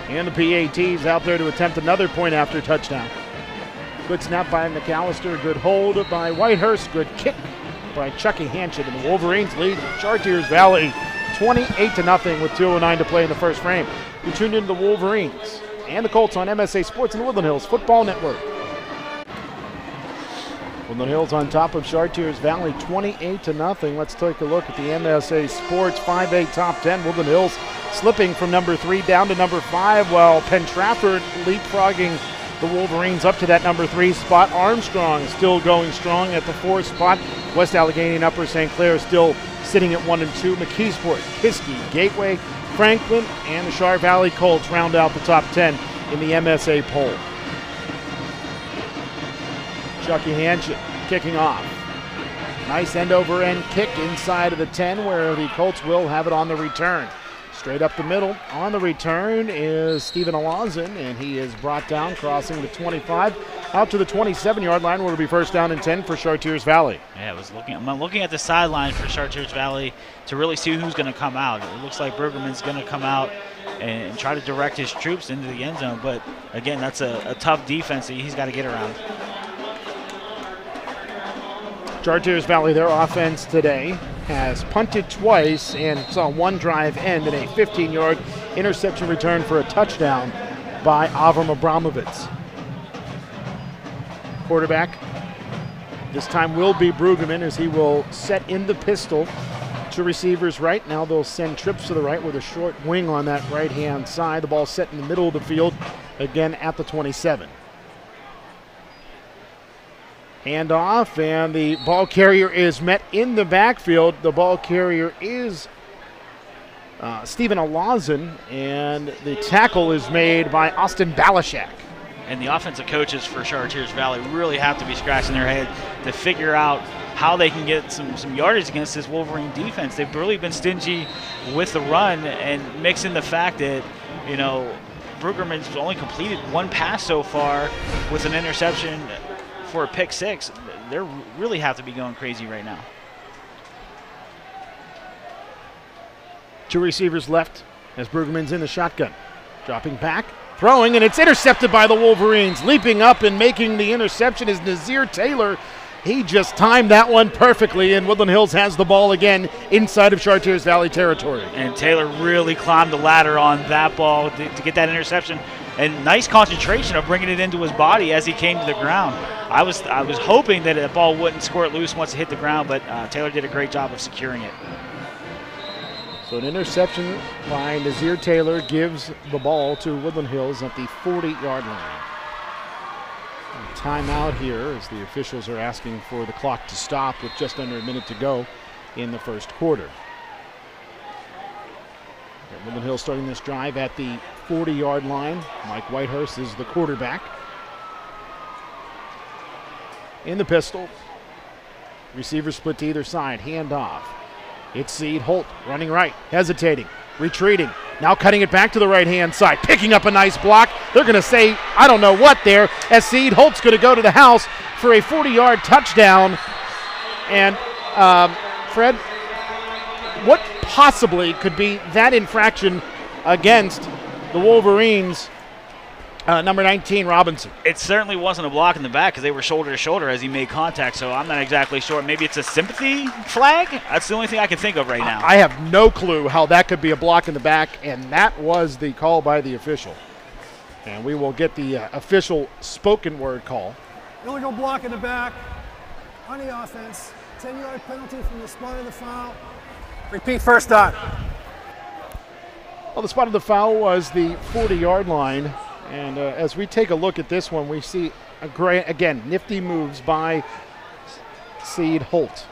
And the PATs out there to attempt another point after touchdown. Good snap by McAllister, good hold by Whitehurst, good kick by Chucky Hanchett, and the Wolverines lead Chartiers Valley 28-0 with 2:09 to play in the first frame. You tuned into the Wolverines and the Colts on MSA Sports and the Woodland Hills Football Network. Woodland Hills on top of Chartiers Valley 28-0. Let's take a look at the MSA Sports 5A top 10. Woodland Hills slipping from number 3 down to number 5, while Penn Trafford leapfrogging the Wolverines up to that number 3 spot. Armstrong still going strong at the 4 spot. West Allegheny and Upper St. Clair still sitting at 1 and 2. McKeesport, Gusky, Gateway, Franklin, and the Chartiers Valley Colts round out the top 10 in the MSA poll. Chucky Hanchett kicking off. Nice end-over-end kick inside of the 10 where the Colts will have it on the return. Straight up the middle on the return is Stephen Alauzen, and he is brought down, crossing the 25, out to the 27-yard line, where it'll be first down and 10 for Chartiers Valley.
Yeah, I'm looking at the sideline for Chartiers Valley to really see who's going to come out. It looks like Brueggemann's going to come out and try to direct his troops into the end zone, but again, that's a tough defense that he's got to get around.
Chartiers Valley, their offense today, has punted twice and saw one drive end in a 15-yard interception return for a touchdown by Avram Abramovitz. Quarterback this time will be Brueggemann, as he will set in the pistol to receivers right. Now they'll send trips to the right with a short wing on that right-hand side. The ball set in the middle of the field, again at the 27. Handoff, and the ball carrier is met in the backfield. The ball carrier is Stephen Alauzen, and the tackle is made by Austin Balashak.
And the offensive coaches for Chartiers Valley really have to be scratching their head to figure out how they can get some yardage against this Wolverine defense. They've really been stingy with the run, and mix in the fact that, you know, Brueggemann's only completed one pass so far with an interception for a pick 6. They really have to be going crazy right now.
2 receivers left as Brueggemann's in the shotgun. Dropping back, throwing, and it's intercepted by the Wolverines. Leaping up and making the interception is Naszhir Taylor. He just timed that one perfectly, and Woodland Hills has the ball again inside of Chartiers Valley territory.
And Taylor really climbed the ladder on that ball to get that interception. And nice concentration of bringing it into his body as he came to the ground. I was hoping that the ball wouldn't squirt loose once it hit the ground, but Taylor did a great job of securing it.
So an interception by Naszhir Taylor gives the ball to Woodland Hills at the 40-yard line. And timeout here as the officials are asking for the clock to stop with just under a minute to go in the first quarter. Woodland Hills starting this drive at the 40-yard line. Mike Whitehurst is the quarterback. In the pistol. Receivers split to either side. Handoff. It's Saeed Holt running right, hesitating, retreating. Now cutting it back to the right-hand side, picking up a nice block. They're going to say, I don't know what there, as Saeed Holt's going to go to the house for a 40-yard touchdown. And Fred, what possibly could be that infraction against the Wolverines, number 19, Robinson?
It certainly wasn't a block in the back because they were shoulder to shoulder as he made contact, so I'm not exactly sure. Maybe it's a sympathy flag? That's the only thing I can think of right now.
I have no clue how that could be a block in the back, and that was the call by the official. And we will get the official spoken word call.
Illegal block in the back on the offense. 10-yard penalty from the spot of the foul. Repeat first down.
Well, the spot of the foul was the 40-yard line. And as we take a look at this one, we see a great, again, nifty moves by Saeed Holt.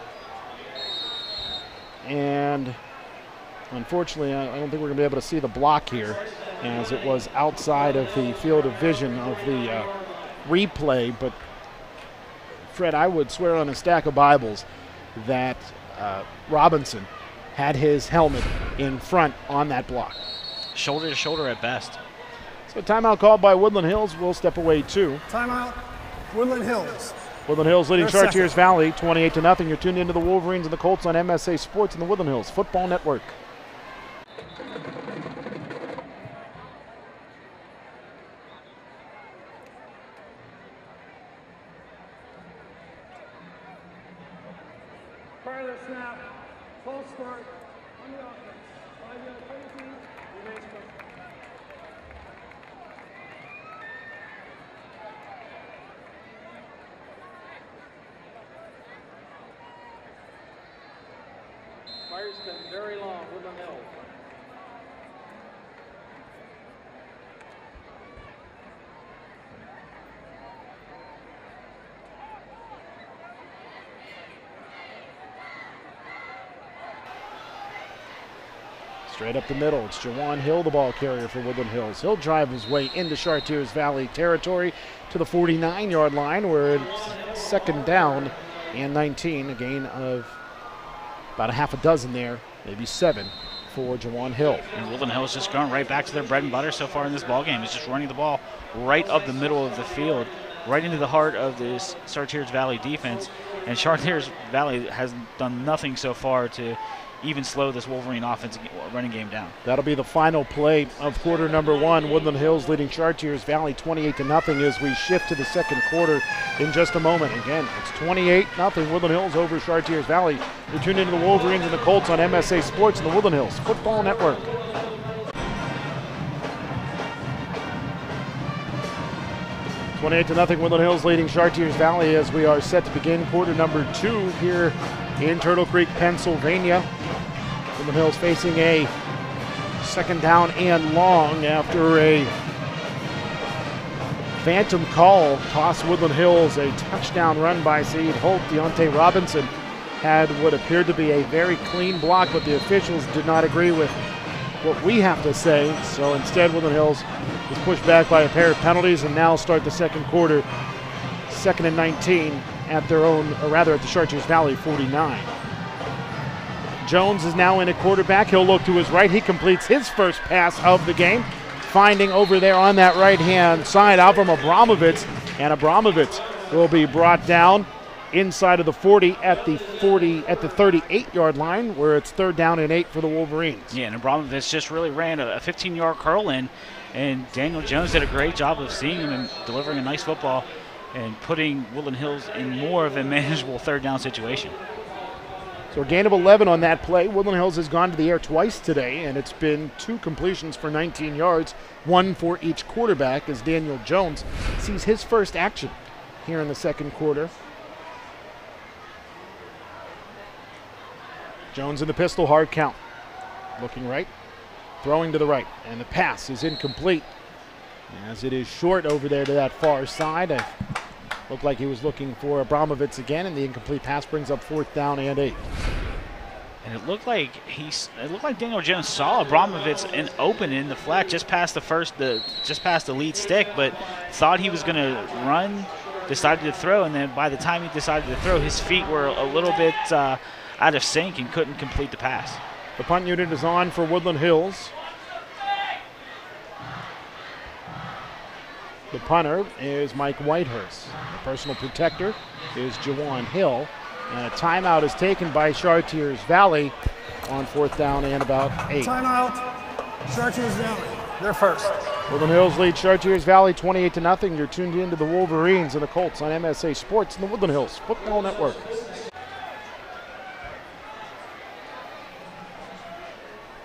And unfortunately, I don't think we're going to be able to see the block here, as it was outside of the field of vision of the replay. But Fred, I would swear on a stack of Bibles that Robinson had his helmet in front on that block.
Shoulder to shoulder at best.
So timeout called by Woodland Hills. We'll step away too.
Timeout, Woodland Hills.
Woodland Hills leading
Their
Chartiers
second.
Valley 28-0. You're tuned into the Wolverines and the Colts on MSA Sports and the Woodland Hills Football Network.
On the offense. 5-yard penalty. Remains close.
Fire's been very long. Woodland Hills.
Straight up the middle, it's Jayquan Hill, the ball carrier for Woodland Hills. He'll drive his way into Chartiers Valley territory to the 49-yard line, where it's second down and 19, a gain of about a half a dozen there, maybe 7 for Jayquan Hill.
And Woodland Hills just going right back to their bread and butter so far in this ball game. It's just running the ball right up the middle of the field, right into the heart of this Chartiers Valley defense. And Chartiers Valley has done nothing so far to even slow this Wolverine offense running game down.
That'll be the final play of quarter number 1. Woodland Hills leading Chartiers Valley 28-0 as we shift to the second quarter in just a moment. Again, it's 28-0 Woodland Hills over Chartiers Valley. You're tuned into the Wolverines and the Colts on MSA Sports and the Woodland Hills Football Network. (28-0) Woodland Hills leading Chartiers Valley as we are set to begin quarter number 2 here in Turtle Creek, Pennsylvania. Woodland Hills facing a second down and long after a phantom call tossed Woodland Hills a touchdown run by Saeed Holt. Deontay Robinson had what appeared to be a very clean block, but the officials did not agree with what we have to say. So instead, Woodland Hills was pushed back by a pair of penalties and now start the second quarter, 2nd and 19 at their own, or rather at the Chartiers Valley 49. Jones is now in at quarterback. He'll look to his right. He completes his first pass of the game, finding over there on that right-hand side Avram Abramovitz, and Abramovitz will be brought down inside of the 40 at the 38-yard line, where it's 3rd down and 8 for the Wolverines.
Yeah, and Abramovitz just really ran a 15-yard curl in, and Daniel Jones did a great job of seeing him and delivering a nice football and putting Woodland Hills in more of a manageable 3rd down situation.
So a gain of 11 on that play. Woodland Hills has gone to the air twice today, and it's been 2 completions for 19 yards, 1 for each quarterback, as Daniel Jones sees his first action here in the second quarter. Jones in the pistol, hard count. Looking right, throwing to the right, and the pass is incomplete, as it is short over there to that far side. It looked like he was looking for Abramovitz again, and the incomplete pass brings up 4th down and 8.
And it looked like Daniel Jones saw Abramovitz open in the flat just past the lead stick, but thought he was going to run, decided to throw, and then by the time he decided to throw, his feet were a little bit out of sync and couldn't complete the pass.
The punt unit is on for Woodland Hills. The punter is Mike Whitehurst. The personal protector is Jayquan Hill. And a timeout is taken by Chartiers Valley on 4th down and about 8.
Timeout. Chartiers Valley. They're first.
Woodland Hills lead Chartiers Valley 28-0. You're tuned into the Wolverines and the Colts on MSA Sports and the Woodland Hills Football Network.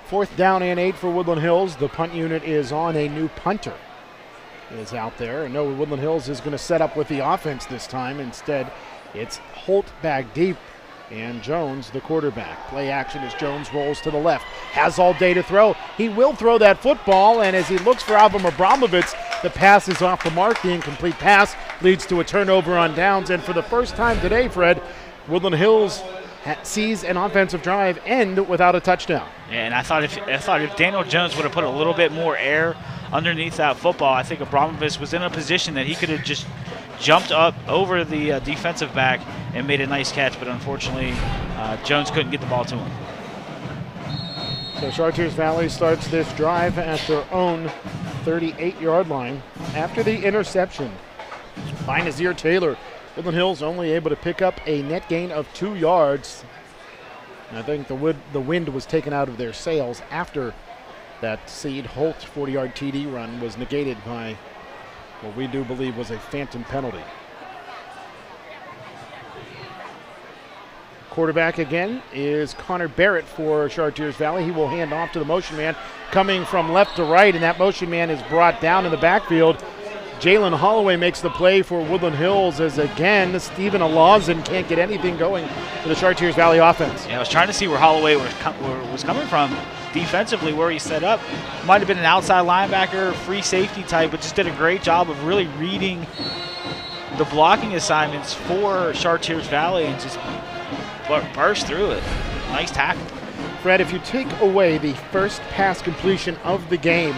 Fourth down and 8 for Woodland Hills. The punt unit is on. A new punter is out there. And no, Woodland Hills is going to set up with the offense this time. Instead, it's Holt back deep and Jones the quarterback. Play action as Jones rolls to the left. Has all day to throw. He will throw that football, and as he looks for Avram Abramovitz, the pass is off the mark. The incomplete pass leads to a turnover on downs. And for the first time today, Fred, Woodland Hills sees an offensive drive end without a touchdown.
Yeah, and I thought if Daniel Jones would have put a little bit more air underneath that football, I think Abramovitz was in a position that he could have just jumped up over the defensive back and made a nice catch, but unfortunately Jones couldn't get the ball to him.
So Chartiers Valley starts this drive at their own 38-yard line after the interception by Naszhir Taylor. Woodland Hills only able to pick up a net gain of 2 yards. And I think the wind was taken out of their sails after that Saeed Holt 40-yard TD run was negated by what we do believe was a phantom penalty. Quarterback again is Connor Barrett for Chartiers Valley. He will hand off to the motion man coming from left to right, and that motion man is brought down in the backfield. Jalen Hollerway makes the play for Woodland Hills as, again, Stephen Alauzen can't get anything going for the Chartiers Valley offense.
Yeah, I was trying to see where Hollerway was coming from defensively, where he set up. Might have been an outside linebacker, free safety type, but just did a great job of really reading the blocking assignments for Chartiers Valley and just burst through it. Nice tackle.
Fred, if you take away the first pass completion of the game,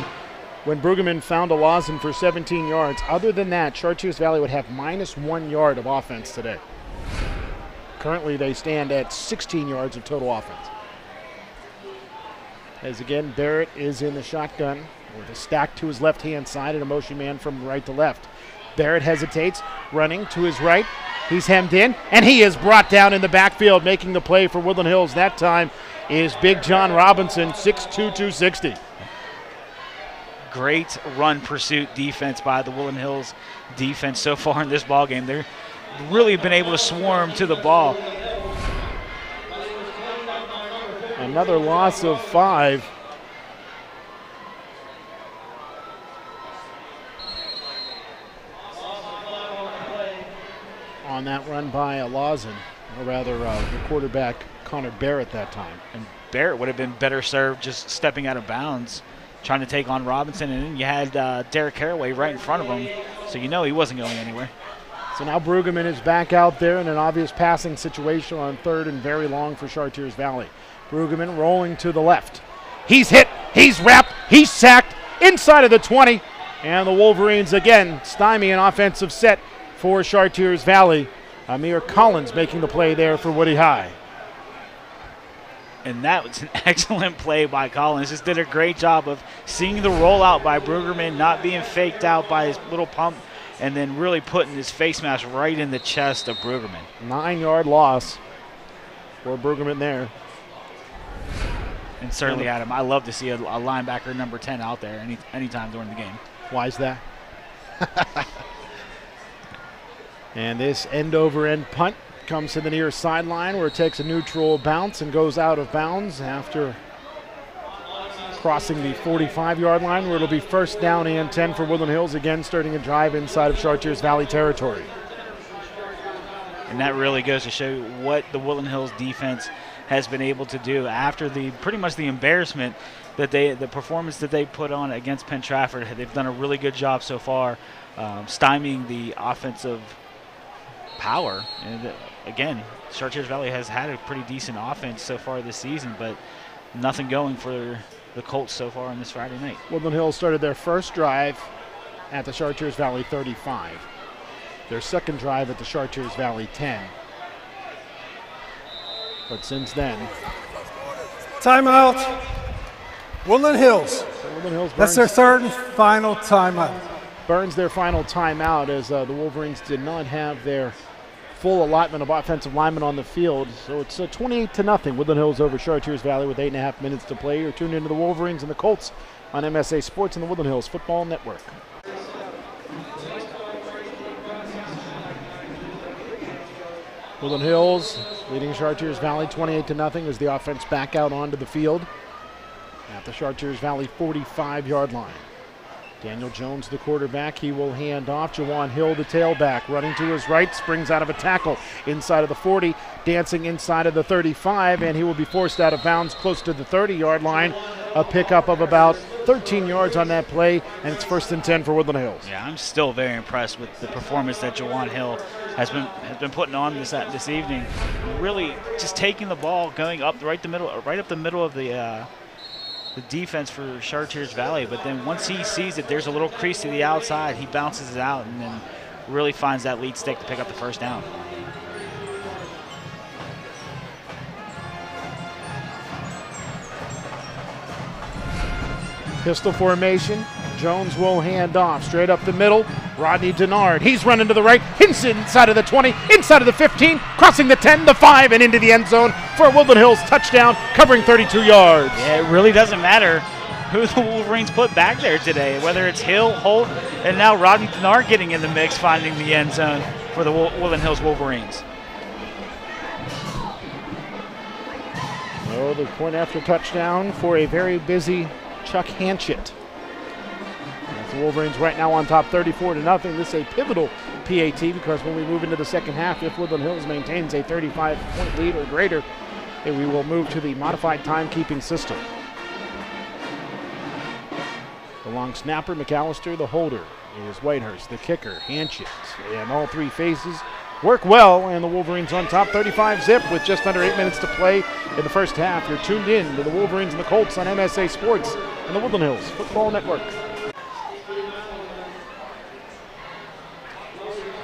when Brueggemann found Alauzen for 17 yards. Other than that, Chartiers Valley would have -1 yard of offense today. Currently, they stand at 16 yards of total offense. As again, Barrett is in the shotgun with a stack to his left-hand side and a motion man from right to left. Barrett hesitates, running to his right. He's hemmed in, and he is brought down in the backfield, making the play for Woodland Hills. That time is Big John Robinson, 6'2", 260.
Great run pursuit defense by the Woodland Hills defense so far in this ball game. They've really been able to swarm to the ball.
Another loss of 5. On that run by Alauzen, or rather the quarterback Connor Barrett that time.
And Barrett would have been better served just stepping out of bounds, trying to take on Robinson, and then you had Derrick Caraway right in front of him, so you know he wasn't going anywhere.
So now Brueggemann is back out there in an obvious passing situation on 3rd and very long for Chartiers Valley. Brueggemann rolling to the left. He's hit, he's wrapped, he's sacked inside of the 20, and the Wolverines again stymie an offensive set for Chartiers Valley. Amyre Collins making the play there for Woody High.
And that was an excellent play by Collins. Just did a great job of seeing the rollout by Brueggemann, not being faked out by his little pump, and then really putting his face mask right in the chest of Brueggemann.
9-yard loss for Brueggemann there.
And certainly, Adam, I love to see a linebacker number 10 out there anytime during the game.
Why is that? And this end-over-end punt comes to the near sideline where it takes a neutral bounce and goes out of bounds after crossing the 45-yard line, where it'll be 1st down and 10 for Woodland Hills, again starting a drive inside of Chartiers Valley territory.
And that really goes to show what the Woodland Hills defense has been able to do after pretty much the embarrassment that the performance that they put on against Penn Trafford. They've done a really good job so far stymieing the offensive power. And again, Chartiers Valley has had a pretty decent offense so far this season, but nothing going for the Colts so far on this Friday night.
Woodland Hills started their first drive at the Chartiers Valley 35. Their second drive at the Chartiers Valley 10. But since then,
timeout. Woodland Hills.
Woodland Hills
That's their 3rd and final timeout.
Burns their final timeout as the Wolverines did not have their full allotment of offensive linemen on the field. So it's 28-0. Woodland Hills over Chartiers Valley with 8.5 minutes to play. You're tuned into the Wolverines and the Colts on MSA Sports and the Woodland Hills Football Network. Woodland Hills leading Chartiers Valley 28-0 as the offense back out onto the field at the Chartiers Valley 45-yard line. Daniel Jones, the quarterback, he will hand off. Jawan Hill, the tailback, running to his right, springs out of a tackle inside of the 40, dancing inside of the 35, and he will be forced out of bounds close to the 30-yard line. A pickup of about 13 yards on that play, and it's 1st and 10 for Woodland Hills.
Yeah, I'm still very impressed with the performance that Jawan Hill has been putting on this evening. Really just taking the ball, going up right up the middle of the defense for Chartiers Valley, but then once he sees that there's a little crease to the outside, he bounces it out and then really finds that lead stick to pick up the 1st down.
Pistol formation. Jones will hand off straight up the middle. Rodney Dennard, he's running to the right, inside of the 20, inside of the 15, crossing the 10, the 5, and into the end zone for a Woodland Hills touchdown, covering 32 yards.
Yeah, it really doesn't matter who the Wolverines put back there today, whether it's Hill, Holt, and now Rodney Dennard getting in the mix, finding the end zone for the Woodland Hills Wolverines.
So the point after touchdown for a very busy Chuck Hanchett. The Wolverines right now on top 34-0. This is a pivotal PAT because when we move into the second half, if Woodland Hills maintains a 35-point lead or greater, then we will move to the modified timekeeping system. The long snapper, McAllister. The holder is Whitehurst. The kicker, Hanchett. And all three phases work well, and the Wolverines on top 35-0 with just under 8 minutes to play in the first half. You're tuned in to the Wolverines and the Colts on MSA Sports and the Woodland Hills Football Network.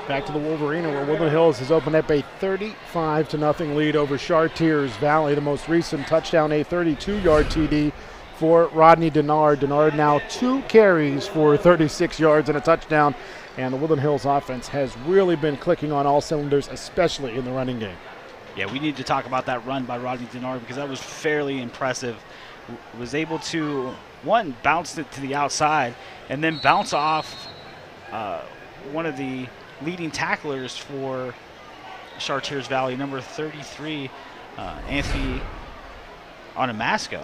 Back to the Wolverena, where Woodland Hills has opened up a 35-0 lead over Chartiers Valley. The most recent touchdown, a 32-yard TD for Rodney Dennard. Dennard now 2 carries for 36 yards and a touchdown. And the Woodland Hills offense has really been clicking on all cylinders, especially in the running game.
Yeah, we need to talk about that run by Rodney Dennard because that was fairly impressive. Was able to, one, bounce it to the outside and then bounce off one of the leading tacklers for Chartiers Valley, number 33, Anthony Onomasco.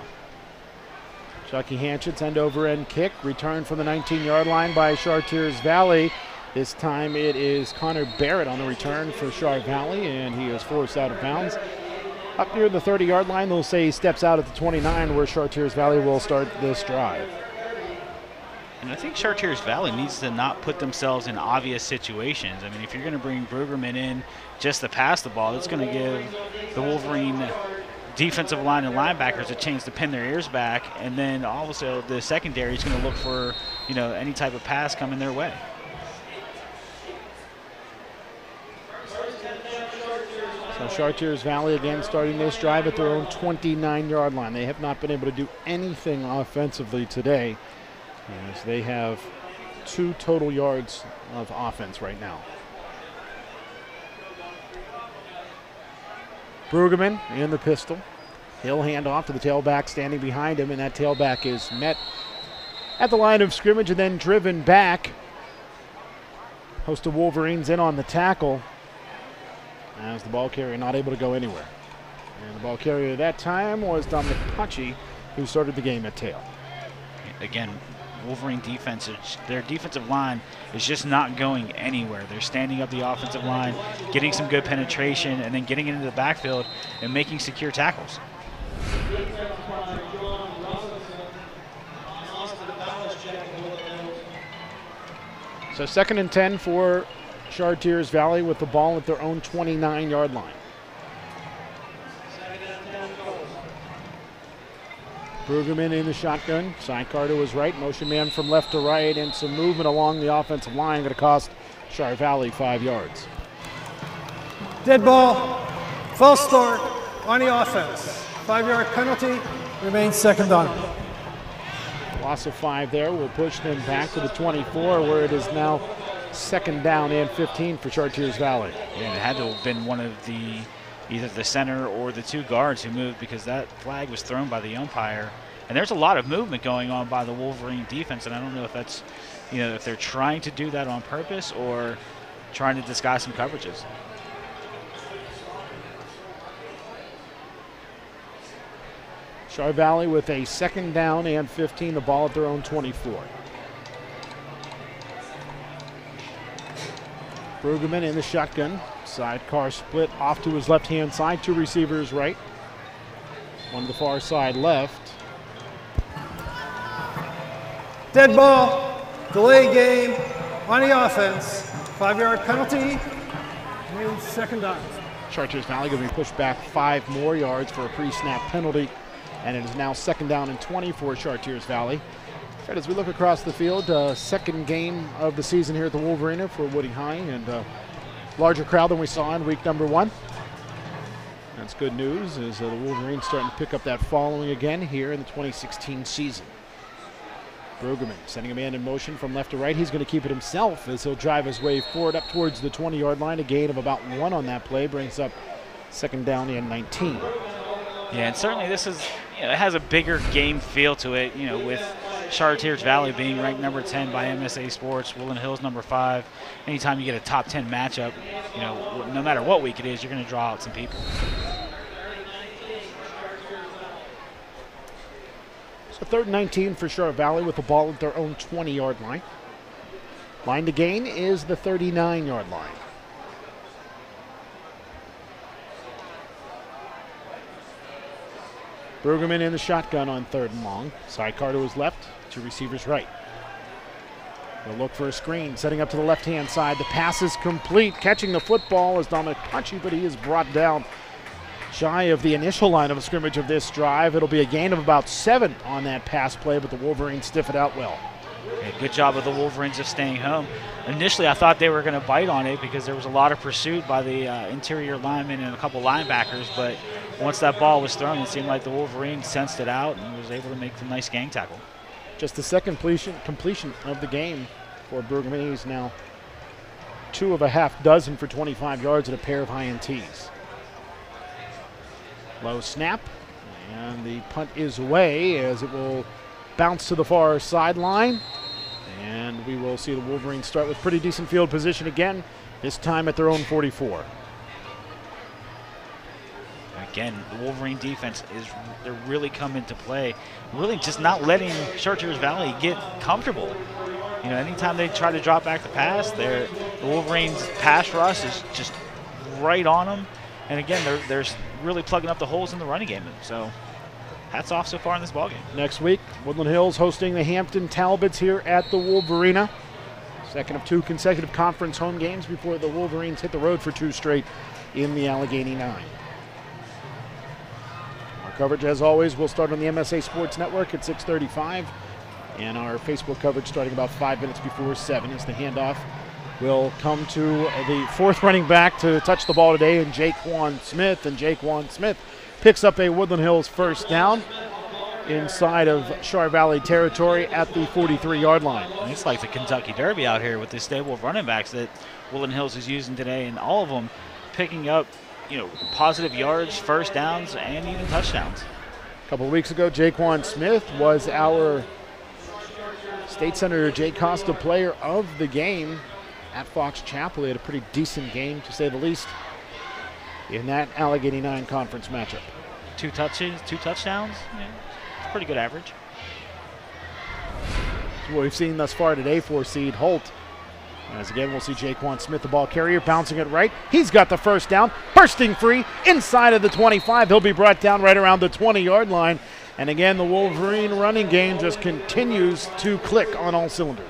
Chucky Hanchett's end over end kick, return from the 19-yard line by Chartiers Valley. This time it is Connor Barrett on the return for Char Valley, and he is forced out of bounds. Up near the 30-yard line, they'll say he steps out at the 29, where Chartiers Valley will start this drive.
And I think Chartiers Valley needs to not put themselves in obvious situations. I mean, if you're going to bring Brueggemann in just to pass the ball, that's going to give the Wolverine defensive line and linebackers a chance to pin their ears back, and then also the secondary is going to look for, you know, any type of pass coming their way.
So Chartiers Valley again starting this drive at their own 29-yard line. They have not been able to do anything offensively today, as they have 2 total yards of offense right now. Brueggemann in the pistol. He'll hand off to the tailback standing behind him, and that tailback is met at the line of scrimmage and then driven back. Host of Wolverines in on the tackle, as the ball carrier not able to go anywhere. And the ball carrier that time was Dominic Pocci, who started the game at tail.
Again, Wolverine defense, their defensive line is just not going anywhere. They're standing up the offensive line, getting some good penetration, and then getting into the backfield and making secure tackles.
So 2nd and 10 for Chartiers Valley with the ball at their own 29-yard line. Brueggemann in the shotgun. Sidecar to his right. Motion man from left to right, and some movement along the offensive line going to cost Char Valley 5 yards.
Dead ball, false start on the offense. 5-yard penalty, remains 2nd down.
Loss of 5 there will push them back to the 24, where it is now 2nd down and 15 for Chartiers Valley.
Yeah, it had to have been one of the either the center or the 2 guards who moved, because that flag was thrown by the umpire. And there's a lot of movement going on by the Wolverine defense, and I don't know if that's, you know, if they're trying to do that on purpose or trying to disguise some coverages.
Char Valley with a 2nd down and 15, the ball at their own 24. Brueggemann in the shotgun. Sidecar split off to his left-hand side. 2 receivers right. One to the far side left.
Dead ball, delay game on the offense. 5-yard penalty, remains 2nd down.
Chartiers Valley going to be pushed back 5 more yards for a pre-snap penalty, and it is now 2nd down and 20 for Chartiers Valley. Right, as we look across the field, 2nd game of the season here at the Wolverena for Woody High, and larger crowd than we saw in week number 1. That's good news, as the Wolverines starting to pick up that following again here in the 2016 season. Brueggemann sending a man in motion from left to right. He's going to keep it himself as he'll drive his way forward up towards the 20-yard line. A gain of about 1 on that play brings up 2nd down and 19.
Yeah, and certainly this is, you know, it has a bigger game feel to it, you know, with Chartiers Valley being ranked number 10 by MSA Sports, Woodland Hills number 5. Anytime you get a top 10 matchup, you know, no matter what week it is, you're going to draw out some people.
So 3rd and 19 for Chartiers Valley with the ball at their own 20-yard line. Line to gain is the 39-yard line. Brueggemann in the shotgun on 3rd and long. Sidecar to his left, 2 receivers right. They'll look for a screen, setting up to the left-hand side. The pass is complete. Catching the football is Dominic Pocci, but he is brought down shy of the initial line of scrimmage of this drive. It'll be a gain of about 7 on that pass play, but the Wolverines stiff it out well.
Okay, good job of the Wolverines of staying home. Initially, I thought they were going to bite on it because there was a lot of pursuit by the interior linemen and a couple linebackers, but once that ball was thrown, it seemed like the Wolverines sensed it out and was able to make the nice gang tackle.
Just the second completion of the game for Brueggemann. He's now 2 of a half dozen for 25 yards and a pair of INTs. Low snap, and the punt is away as it will bounce to the far sideline. And we will see the Wolverines start with pretty decent field position again, this time at their own 44.
Again, the Wolverine defense they're really come into play, really just not letting Chartiers Valley get comfortable. You know, anytime they try to drop back the pass, the Wolverines' pass rush is just right on them. And again, they're really plugging up the holes in the running game. So hats off so far in this ballgame.
Next week, Woodland Hills hosting the Hampton Talbots here at the Wolverena. Second of 2 consecutive conference home games before the Wolverines hit the road for 2 straight in the Allegheny 9. Our coverage, as always, will start on the MSA Sports Network at 6:35, and our Facebook coverage starting about 5 minutes before 7 as the handoff will come to the 4th running back to touch the ball today, and Jayquan Smith. And Jayquan Smith picks up a Woodland Hills first down inside of Chartiers Valley territory at the 43-yard line.
It's like the Kentucky Derby out here with this stable of running backs that Woodland Hills is using today, and all of them picking up, positive yards, first downs, and even touchdowns.
A couple of weeks ago, Jayquan Smith was our State Senator Jay Costa player of the game at Fox Chapel. He had a pretty decent game, to say the least, in that Allegheny 9 conference matchup.
2 touchdowns. Yeah, it's a pretty good average.
That's what we've seen thus far today for Saeed Holt. As again, we'll see Jayquan Smith, the ball carrier, bouncing it right. He's got the first down, bursting free inside of the 25. He'll be brought down right around the 20-yard line. And again, the Wolverine running game just continues to click on all cylinders.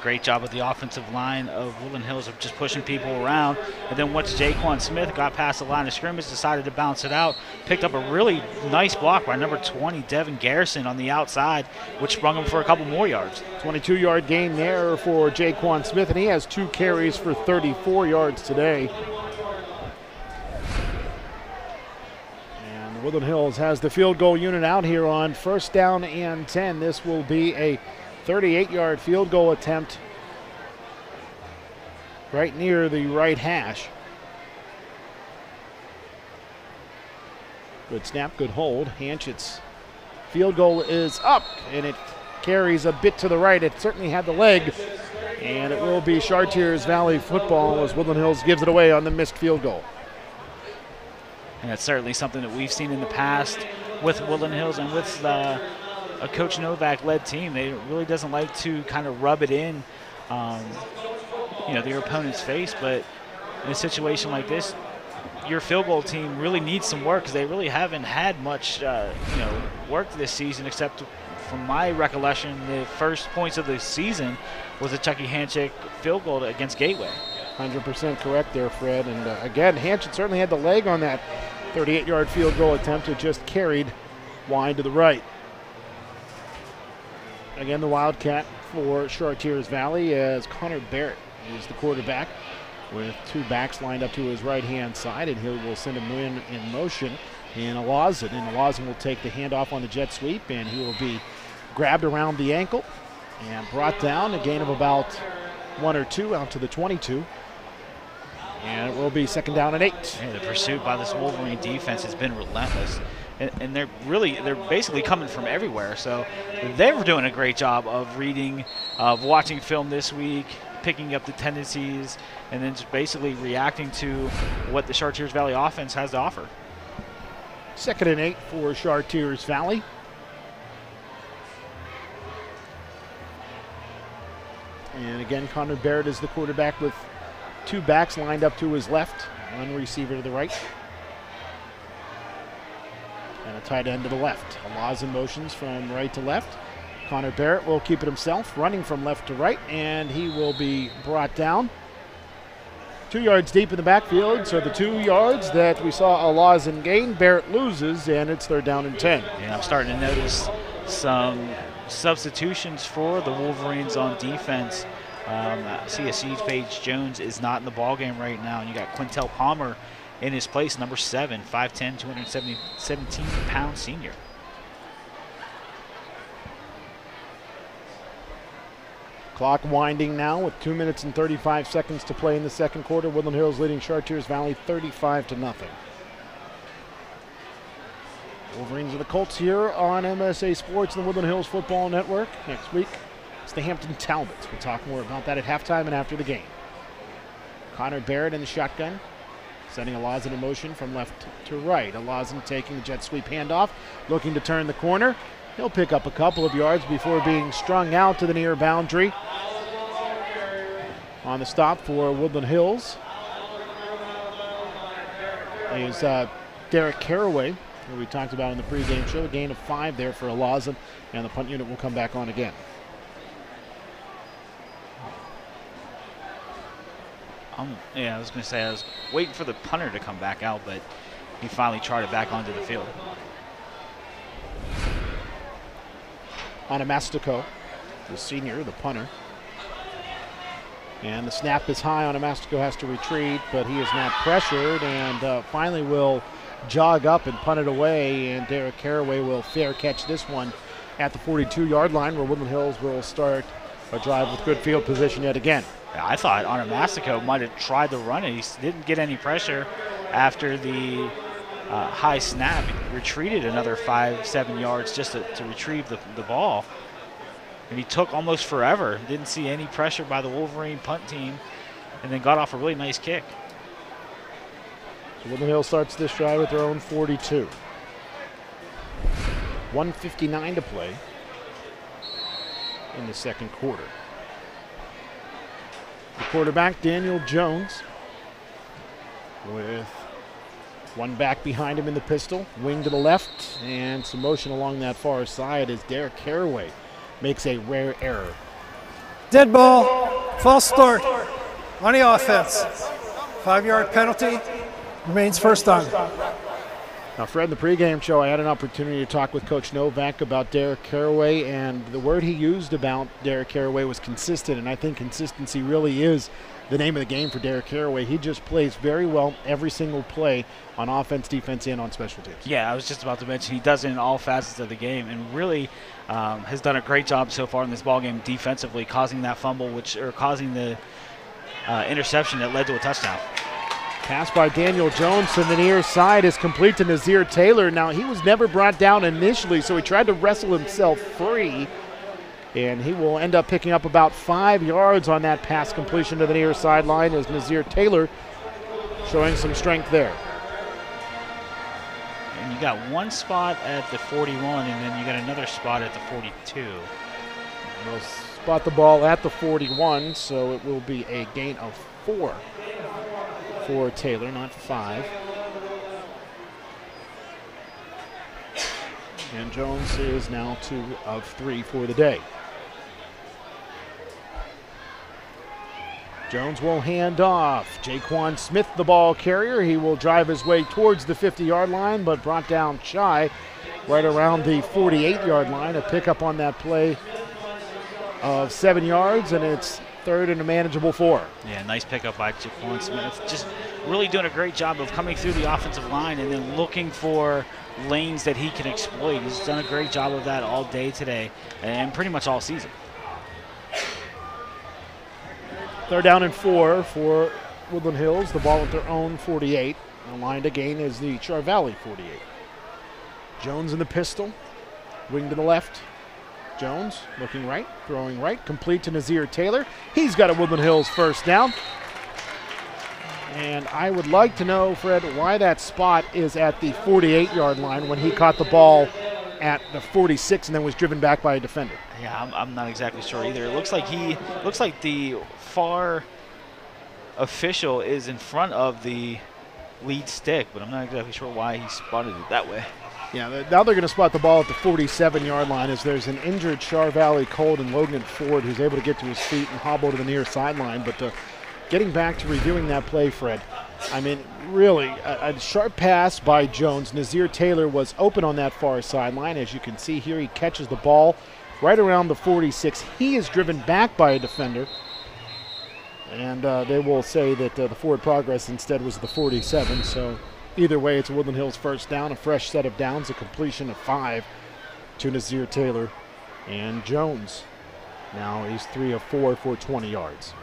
Great job with the offensive line of Woodland Hills of just pushing people around. And then once Jayquan Smith got past the line of scrimmage, decided to bounce it out, picked up a really nice block by number 20, Devin Garrison, on the outside, which sprung him for a couple more yards. 22-yard gain there for Jayquan Smith, and he has 2 carries for 34 yards today. And Woodland Hills has the field goal unit out here on 1st down and 10. This will be a 38-yard field goal attempt right near the right hash. Good snap, good hold. Hanchett's field goal is up, and it carries a bit to the right. It certainly had the leg, and it will be Chartiers Valley football as Woodland Hills gives it away on the missed field goal. And that's certainly something that we've seen in the past with Woodland Hills and with a Coach Novak-led team. They really doesn't like to kind of rub it in, their opponent's face. But in a situation like this, your field goal team really needs some work because they really haven't had much, work this season, except from my recollection, the first points of the season was a Chucky Hanchett field goal against Gateway.
100% correct there, Fred. And again, Hanchett certainly had the leg on that 38-yard field goal attempt. It just carried wide to the right. Again, the Wildcat for Chartiers Valley as Connor Barrett is the quarterback with 2 backs lined up to his right-hand side, and he will send him in motion in Alauzen. And Alauzen will take the handoff on the jet sweep, and he will be grabbed around the ankle and brought down, a gain of about 1 or 2 out to the 22. And it will be 2nd down and 8.
Yeah, the pursuit by this Wolverine defense has been relentless. And they're basically coming from everywhere. So they're doing a great job of reading, of watching film this week, picking up the tendencies, and then just basically reacting to what the Chartiers Valley offense has to offer.
2nd and 8 for Chartiers Valley. And again, Connor Barrett is the quarterback with 2 backs lined up to his left, 1 receiver to the right, and a tight end to the left. Alauzen motions from right to left. Connor Barrett will keep it himself, running from left to right, and he will be brought down 2 yards deep in the backfield. So the 2 yards that we saw Alauzen gain, Barrett loses, and it's 3rd down and 10.
Yeah, I'm starting to notice some substitutions for the Wolverines on defense. I see Asheed Page-Jones is not in the ballgame right now, and you got Quintel Palmer in his place, number 7, 5'10", 217-pound senior.
Clock winding now with 2 minutes and 35 seconds to play in the second quarter. Woodland Hills leading Chartiers Valley 35-0. Wolverines of the Colts here on MSA Sports and the Woodland Hills Football Network. Next week, it's the Hampton Talbots. We'll talk more about that at halftime and after the game. Connor Barrett in the shotgun, sending Alauzen in motion from left to right. Alauzen taking the jet sweep handoff, looking to turn the corner. He'll pick up a couple of yards before being strung out to the near boundary. On the stop for Woodland Hills is Derrick Caraway, who we talked about in the pregame show. A gain of 5 there for Alauzen, and the punt unit will come back on again.
Yeah, I was going to say I was waiting for the punter to come back out, but he finally charted back onto the field.
Onamastico, the senior, the punter. And the snap is high. Onamastico has to retreat, but he is not pressured, and finally will jog up and punt it away, and Derrick Caraway will fair catch this one at the 42-yard line, where Woodland Hills will start a drive with good field position yet again.
Yeah, I thought Onamastico might have tried to run it. He didn't get any pressure after the high snap. He retreated another 5-7 yards just to retrieve the ball. And he took almost forever. Didn't see any pressure by the Wolverine punt team, and then got off a really nice kick.
So Woodland Hills starts this drive with their own 42. 1:59 to play in the second quarter. The quarterback, Daniel Jones, with 1 back behind him in the pistol, wing to the left, and some motion along that far side as Derrick Caraway makes a rare error.
Dead ball, false start on the offense. 5-yard penalty, remains 1st down.
Now, Fred, in the pregame show, I had an opportunity to talk with Coach Novak about Derrick Caraway, and the word he used about Derrick Caraway was consistent, and I think consistency really is the name of the game for Derrick Caraway. He just plays very well every single play on offense, defense, and on special teams.
Yeah, I was just about to mention he does it in all facets of the game, and really has done a great job so far in this ballgame defensively, causing that fumble, causing the interception that led to a touchdown.
Pass by Daniel Jones to the near side is complete to Naszhir Taylor. Now, he was never brought down initially, so he tried to wrestle himself free, and he will end up picking up about 5 yards on that pass completion to the near sideline as Naszhir Taylor showing some strength there.
And you got 1 spot at the 41, and then you got another spot at the 42.
We'll spot the ball at the 41, so it will be a gain of 4 for Taylor, not 5. And Jones is now 2 of 3 for the day. Jones will hand off. Jayquan Smith, the ball carrier. He will drive his way towards the 50-yard line, but brought down shy right around the 48-yard line. A pickup on that play of 7 yards, and it's 3rd and a manageable 4.
Yeah, nice pickup by Jayquan Smith. Just really doing a great job of coming through the offensive line and then looking for lanes that he can exploit. He's done a great job of that all day today and pretty much all season.
3rd down and 4 for Woodland Hills. The ball at their own 48. The line to gain is the Chartiers Valley 48. Jones in the pistol. Wing to the left. Jones looking right, throwing right, complete to Naszhir Taylor. He's got a Woodland Hills 1st down. And I would like to know, Fred, why that spot is at the 48-yard line when he caught the ball at the 46 and then was driven back by a defender.
Yeah, I'm not exactly sure either. It looks like the far official is in front of the lead stick, but I'm not exactly sure why he spotted it that way.
Yeah, now they're going to spot the ball at the 47-yard line as there's an injured Chartiers Valley Colt and Logan Ford who's able to get to his feet and hobble to the near sideline. But getting back to reviewing that play, Fred, I mean, really, a sharp pass by Jones. Naszhir Taylor was open on that far sideline. As you can see here, he catches the ball right around the 46. He is driven back by a defender. And they will say that the forward progress instead was the 47. So either way, it's a Woodland Hills first down, a fresh set of downs, a completion of 5 to Naszhir Taylor. And Jones, now he's 3 of 4 for 20 yards.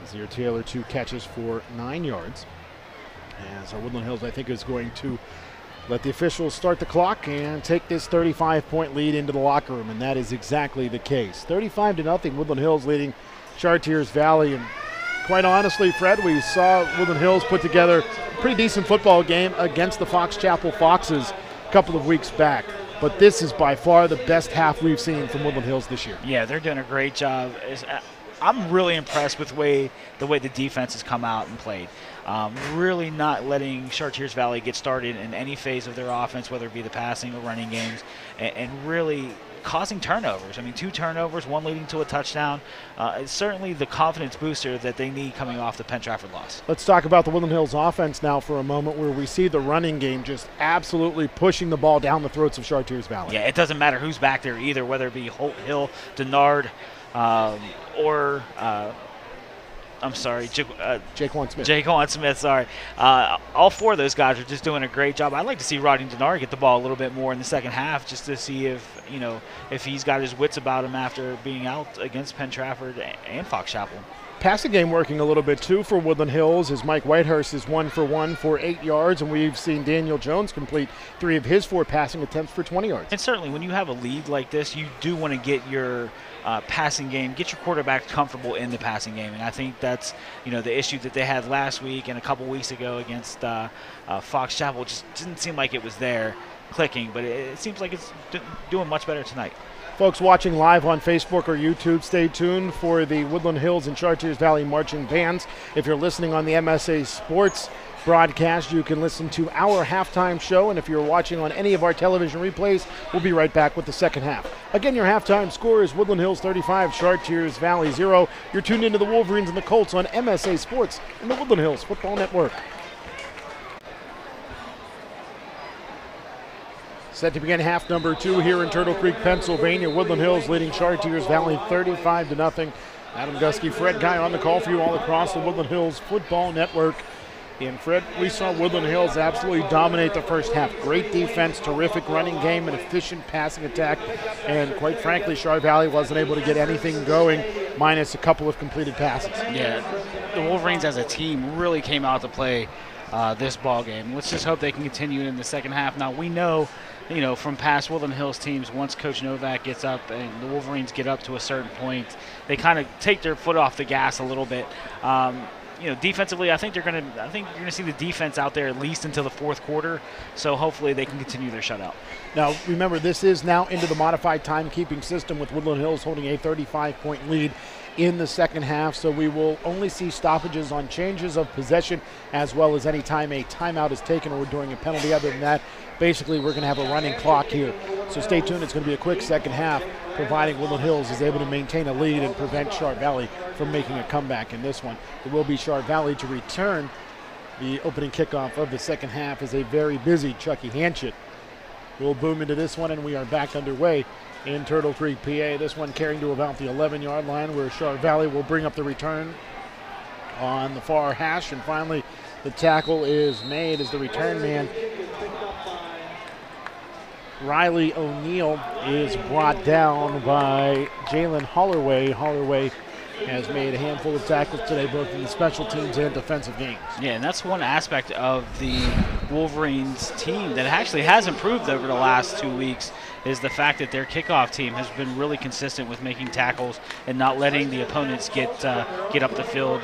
Naszhir Taylor, 2 catches for 9 yards. As Woodland Hills, I think, is going to let the officials start the clock and take this 35-point lead into the locker room, and that is exactly the case. 35-0, Woodland Hills leading Chartiers Valley. And quite honestly, Fred, we saw Woodland Hills put together a pretty decent football game against the Fox Chapel Foxes a couple of weeks back. But this is by far the best half we've seen from Woodland Hills this year.
Yeah, they're doing a great job. I'm really impressed with the way the defense has come out and played. Really not letting Chartiers Valley get started in any phase of their offense, whether it be the passing or running games, and really causing turnovers. I mean, 2 turnovers, 1 leading to a touchdown. It's certainly the confidence booster that they need coming off the Penn Trafford loss.
Let's talk about the Woodland Hills offense now for a moment, where we see the running game just absolutely pushing the ball down the throats of Chartiers Valley.
Yeah, it doesn't matter who's back there either, whether it be Holt, Hill, Dennard, or
Jayquan Smith.
Jayquan Smith, sorry. All 4 of those guys are just doing a great job. I'd like to see Rodney Dennard get the ball a little bit more in the second half, just to see if he's got his wits about him after being out against Penn Trafford and Fox Chapel.
Passing game working a little bit too for Woodland Hills as Mike Whitehurst is 1 for 1 for 8 yards, and we've seen Daniel Jones complete 3 of his 4 passing attempts for 20 yards.
And certainly when you have a lead like this, you do want to get your passing game, get your quarterback comfortable in the passing game. And I think that's, the issue that they had last week and a couple weeks ago against Fox Chapel. Just didn't seem like it was there clicking, but it seems like it's doing much better tonight.
Folks watching live on Facebook or YouTube, stay tuned for the Woodland Hills and Chartiers Valley marching bands. If you're listening on the MSA Sports broadcast, you can listen to our halftime show, and if you're watching on any of our television replays, we'll be right back with the second half. Again, your halftime score is Woodland Hills 35, Chartiers Valley 0. You're tuned into the Wolverines and the Colts on MSA Sports and the Woodland Hills Football Network. Set to begin half number 2 here in Turtle Creek, Pennsylvania. Woodland Hills leading Chartiers Valley 35-0. Adam Gusky, Fred Guy on the call for you all across the Woodland Hills Football Network. And Fred, we saw Woodland Hills absolutely dominate the first half. Great defense, terrific running game, an efficient passing attack. And quite frankly, Chartiers Valley wasn't able to get anything going, minus a couple of completed passes.
Yeah, the Wolverines as a team really came out to play this ball game. Let's just hope they can continue in the second half. Now, we know, from past Woodland Hills teams, once Coach Novak gets up and the Wolverines get up to a certain point, they kind of take their foot off the gas a little bit. Defensively, I think you're going to see the defense out there at least until the fourth quarter. So hopefully they can continue their shutout.
Now, remember, this is now into the modified timekeeping system with Woodland Hills holding a 35-point lead in the second half, so we will only see stoppages on changes of possession as well as any time a timeout is taken or during a penalty. Other than that, basically we're going to have a running clock here. So stay tuned. It's going to be a quick second half, providing Woodland Hills is able to maintain a lead and prevent Chartiers Valley from making a comeback in this one. It will be Chartiers Valley to return the opening kickoff of the second half as a very busy Chucky Hanchett will boom into this one, and we are back underway in Turtle Creek, PA. This one carrying to about the 11-yard line, where Chartiers Valley will bring up the return on the far hash. And finally, the tackle is made as the return man, Riley O'Neill, is brought down by Jalen Hollerway. Hollerway has made a handful of tackles today, both in the special teams and defensive games.
Yeah, and that's one aspect of the Wolverines team that actually has improved over the last 2 weeks, is the fact that their kickoff team has been really consistent with making tackles and not letting the opponents get up the field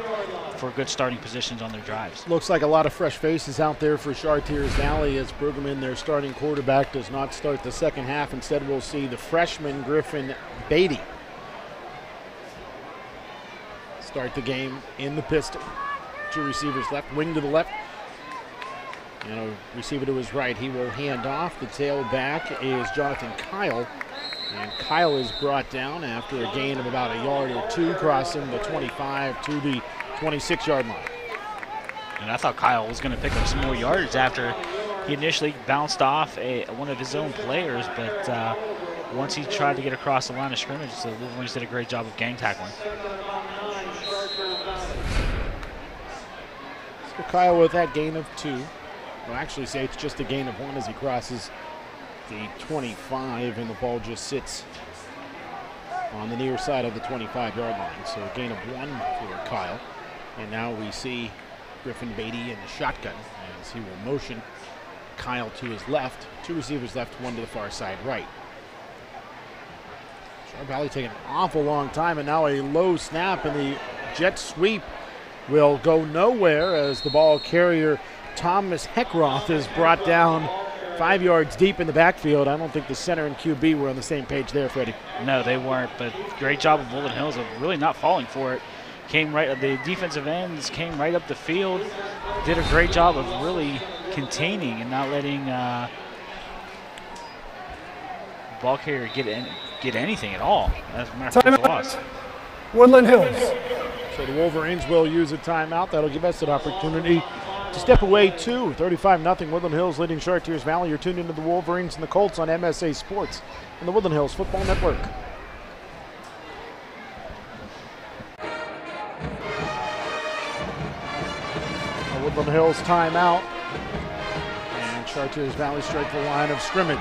for good starting positions on their drives.
Looks like a lot of fresh faces out there for Chartiers Valley as Brueggemann, their starting quarterback, does not start the second half. Instead, we'll see the freshman Griffin Beatty start the game in the pistol. Two receivers left, wing to the left, and a receiver to his right. He will hand off. The tailback is Jonathan Kyle, and Kyle is brought down after a gain of about a yard or two, crossing the 25 to the 26-yard line.
And I thought Kyle was going to pick up some more yardage after he initially bounced off one of his own players, but once he tried to get across the line of scrimmage, the Wolverines did a great job of gang tackling.
So Kyle with that gain of 2. Well, actually say it's just a gain of 1 as he crosses the 25, and the ball just sits on the near side of the 25-yard line. So a gain of 1 for Kyle. And now we see Griffin Beatty in the shotgun as he will motion Kyle to his left. 2 receivers left, 1 to the far side right. Chartiers Valley taking an awful long time, and now a low snap, and the jet sweep will go nowhere as the ball carrier Thomas Heckroth is brought down 5 yards deep in the backfield. I don't think the center and QB were on the same page there, Freddie.
No, they weren't, but great job of Woodland Hills of really not falling for it. The defensive ends came right up the field, did a great job of really containing and not letting ball carrier get anything at all. As a matter of fact, loss.
Woodland Hills.
So the Wolverines will use a timeout. That'll give us an opportunity to step away to 35-0 Woodland Hills leading Chartiers Valley. You're tuned into the Wolverines and the Colts on MSA Sports and the Woodland Hills Football Network. A Woodland Hills timeout, and Chartiers Valley strike the line of scrimmage.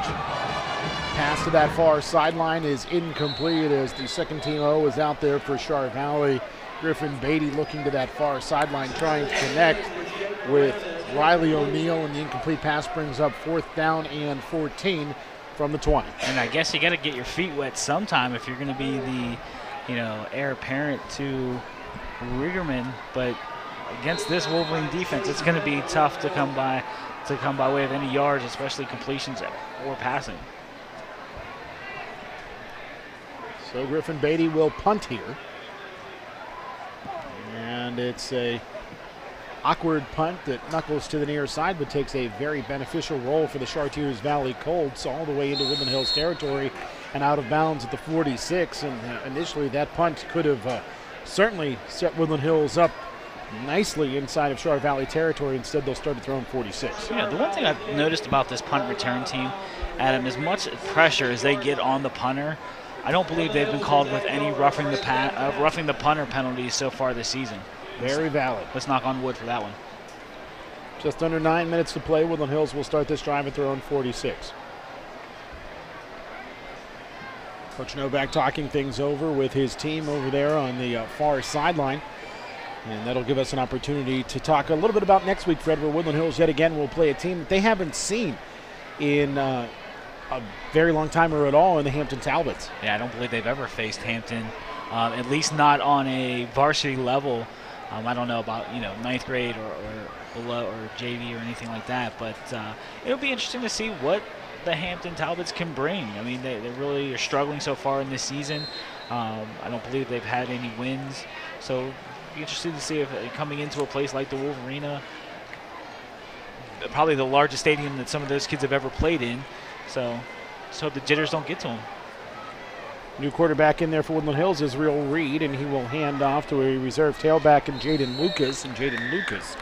Pass to that far sideline is incomplete as the second team O is out there for Chartiers Valley. Griffin Beatty looking to that far sideline, trying to connect with Riley O'Neal, and the incomplete pass brings up 4th down and 14 from the 20.
And I guess you got to get your feet wet sometime if you're going to be the, heir apparent to Riggerman. But against this Wolverine defense, it's going to be tough to come by way of any yards, especially completions or passing.
So Griffin Beatty will punt here. And it's a awkward punt that knuckles to the near side, but takes a very beneficial role for the Chartiers Valley Colts all the way into Woodland Hills territory and out of bounds at the 46. And initially that punt could have certainly set Woodland Hills up nicely inside of Chartiers Valley territory. Instead, they'll start to throw in 46.
Yeah, the one thing I've noticed about this punt return team, Adam, as much pressure as they get on the punter, I don't believe they've been called with any roughing the punter penalties so far this season.
Very valid.
Let's knock on wood for that one.
Just under 9 minutes to play. Woodland Hills will start this drive at their own 46. Coach Novak talking things over with his team over there on the far sideline. And that'll give us an opportunity to talk a little bit about next week, Fred, where Woodland Hills yet again will play a team that they haven't seen in a very long time or at all in the Hampton Talbots.
Yeah, I don't believe they've ever faced Hampton, at least not on a varsity level. I don't know about, 9th grade or below or JV or anything like that, but it'll be interesting to see what the Hampton Talbots can bring. I mean, they really are struggling so far in this season. I don't believe they've had any wins, so it'll be interesting to see if coming into a place like the Wolverena, probably the largest stadium that some of those kids have ever played in, so just hope the jitters don't get to them.
New quarterback in there for Woodland Hills is Real Reed, and he will hand off to a reserve tailback in Jaden Lucas, and Jaden Lucas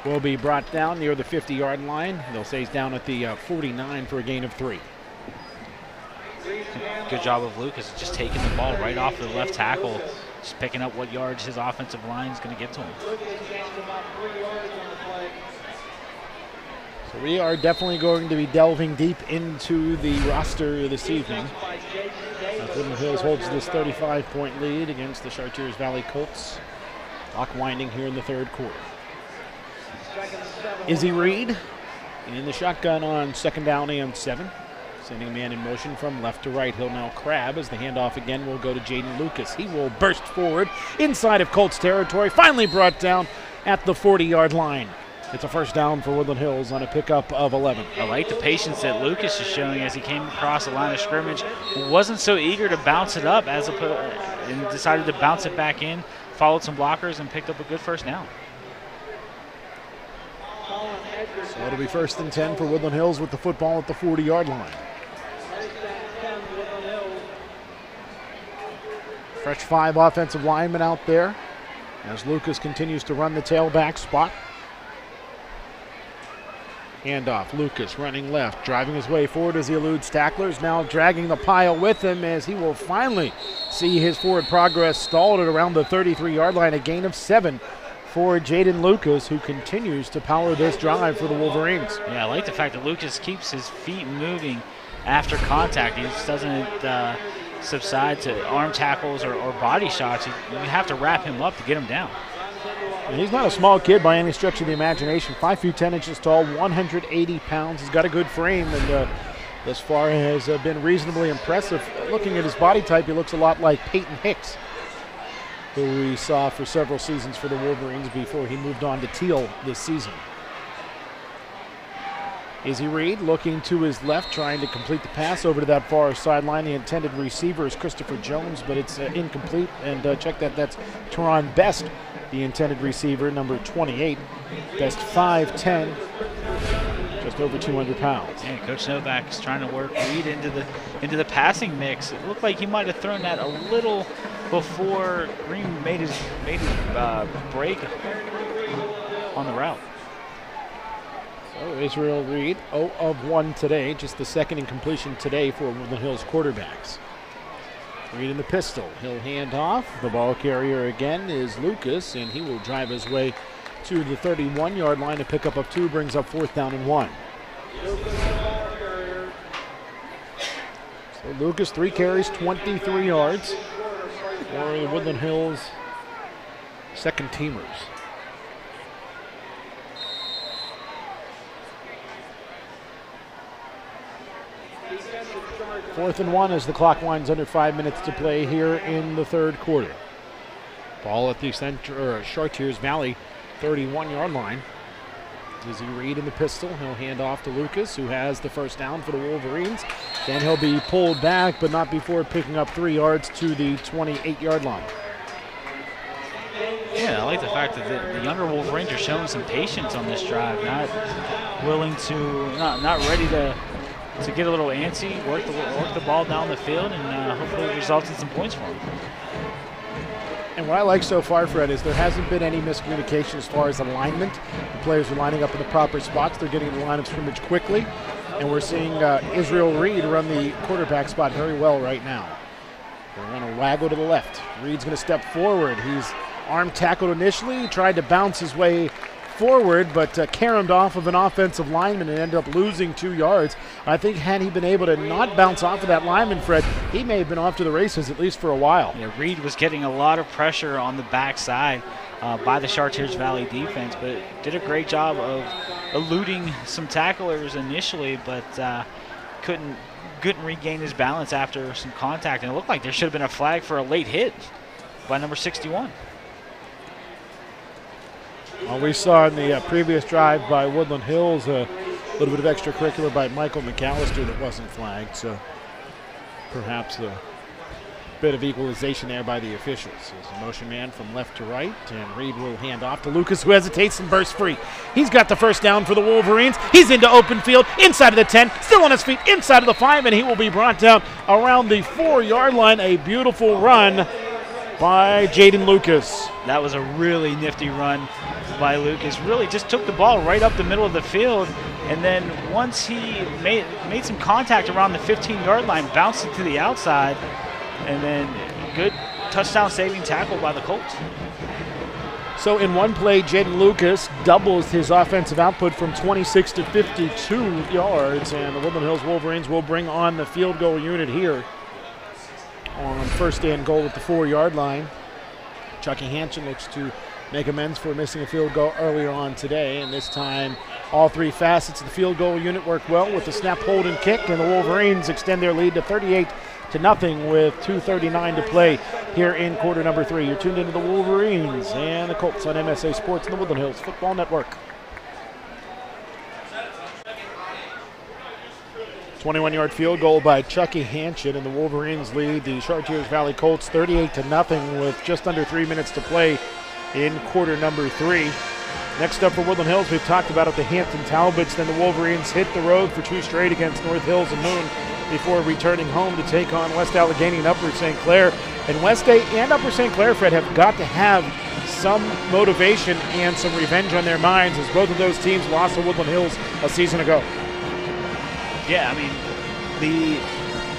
will be brought down near the 50-yard line. They'll say he's down at the 49 for a gain of 3.
Good job of Lucas, just taking the ball right off the left tackle, just picking up what yards his offensive line is going to get to him.
So we are definitely going to be delving deep into the roster this evening. Woodland Hills holds this 35-point lead against the Chartiers Valley Colts. Clock winding here in the third quarter. Izzy Reed in the shotgun on 2nd down and 7. Sending a man in motion from left to right. He'll now crab as the handoff again will go to Jaden Lucas. He will burst forward inside of Colts territory, finally brought down at the 40-yard line. It's a first down for Woodland Hills on a pickup of 11.
I like the patience that Lucas is showing as he came across the line of scrimmage. Wasn't so eager to bounce it up and decided to bounce it back in, followed some blockers, and picked up a good first down.
So it'll be 1st and 10 for Woodland Hills with the football at the 40-yard line. Fresh 5 offensive linemen out there as Lucas continues to run the tailback spot. Handoff, Lucas running left, driving his way forward as he eludes tacklers, now dragging the pile with him as he will finally see his forward progress stalled at around the 33-yard line, a gain of 7 for Jaden Lucas, who continues to power this drive for the Wolverines.
Yeah, I like the fact that Lucas keeps his feet moving after contact. He just doesn't subside to arm tackles or body shots. You have to wrap him up to get him down.
And he's not a small kid by any stretch of the imagination. 5 feet 10 inches tall, 180 pounds. He's got a good frame and thus far has been reasonably impressive. Looking at his body type, he looks a lot like Peyton Hicks, who we saw for several seasons for the Wolverines before he moved on to Teal this season. Izzy Reed looking to his left, trying to complete the pass over to that far sideline. The intended receiver is Christopher Jones, but it's incomplete. And check that, that's Teron Best, the intended receiver, number 28. Best 5'10", just over 200 pounds.
Yeah, Coach Novak is trying to work Reed into the passing mix. It looked like he might have thrown that a little before Green made his break on the route.
So Israel Reed, 0 of 1 today, just the second incompletion today for Woodland Hills quarterbacks. Reed in the pistol, he'll hand off. The ball carrier again is Lucas, and he will drive his way to the 31-yard line. A pickup of 2 brings up 4th down and 1. So Lucas, 3 carries, 23 yards for the Woodland Hills second teamers. 4th and 1 as the clock winds under 5 minutes to play here in the third quarter. Ball at the center, Chartiers Valley 31-yard line. Izzy Reed in the pistol. He'll hand off to Lucas, who has the first down for the Wolverines. Then he'll be pulled back, but not before picking up 3 yards to the 28-yard line.
Yeah, I like the fact that the younger Wolverines are showing some patience on this drive, not willing to, not ready to get a little antsy, work the ball down the field, and hopefully it results in some points for them.
And what I like so far, Fred, is there hasn't been any miscommunication as far as alignment. The players are lining up in the proper spots. They're getting the line of scrimmage quickly. And we're seeing Israel Reed run the quarterback spot very well right now. They're going to waggle to the left. Reed's going to step forward. He's arm tackled initially, tried to bounce his way forward, but caromed off of an offensive lineman and ended up losing 2 yards. I think had he been able to not bounce off of that lineman, Fred, he may have been off to the races at least for a while.
Yeah, Reed was getting a lot of pressure on the backside by the Chartiers Valley defense, but did a great job of eluding some tacklers initially, but couldn't regain his balance after some contact. And it looked like there should have been a flag for a late hit by number 61.
Well, we saw in the previous drive by Woodland Hills a little bit of extracurricular by Michael McAllister that wasn't flagged, so perhaps a bit of equalization there by the officials. There's a motion man from left to right, and Reed will hand off to Lucas, who hesitates and bursts free. He's got the first down for the Wolverines. He's into open field, inside of the 10, still on his feet, inside of the 5, and he will be brought down around the 4-yard line. A beautiful run by Jaden Lucas.
That was a really nifty run by Lucas. Really just took the ball right up the middle of the field, and then once he made some contact around the 15-yard line, bounced it to the outside, and then good touchdown-saving tackle by the Colts.
So in one play, Jaden Lucas doubles his offensive output from 26 to 52 yards, and the Woodland Hills Wolverines will bring on the field goal unit here on first and goal at the 4-yard line. Chucky Hanchett looks to make amends for missing a field goal earlier on today, and this time All three facets of the field goal unit work well with the snap, hold, and kick, and the Wolverines extend their lead to 38-0 with 2:39 to play here in quarter number 3. You're tuned into the Wolverines and the Colts on MSA Sports and the Woodland Hills Football Network. 21-yard field goal by Chucky Hanchett, and the Wolverines lead the Chartiers Valley Colts 38-0 with just under 3 minutes to play in quarter number 3. Next up for Woodland Hills, we've talked about it, the Hampton Talbots. Then the Wolverines hit the road for 2 straight against North Hills and Moon before returning home to take on West Allegheny and Upper St. Clair. And West State and Upper St. Clair, Fred, have got to have some motivation and some revenge on their minds, as both of those teams lost to Woodland Hills a season ago.
Yeah, I mean,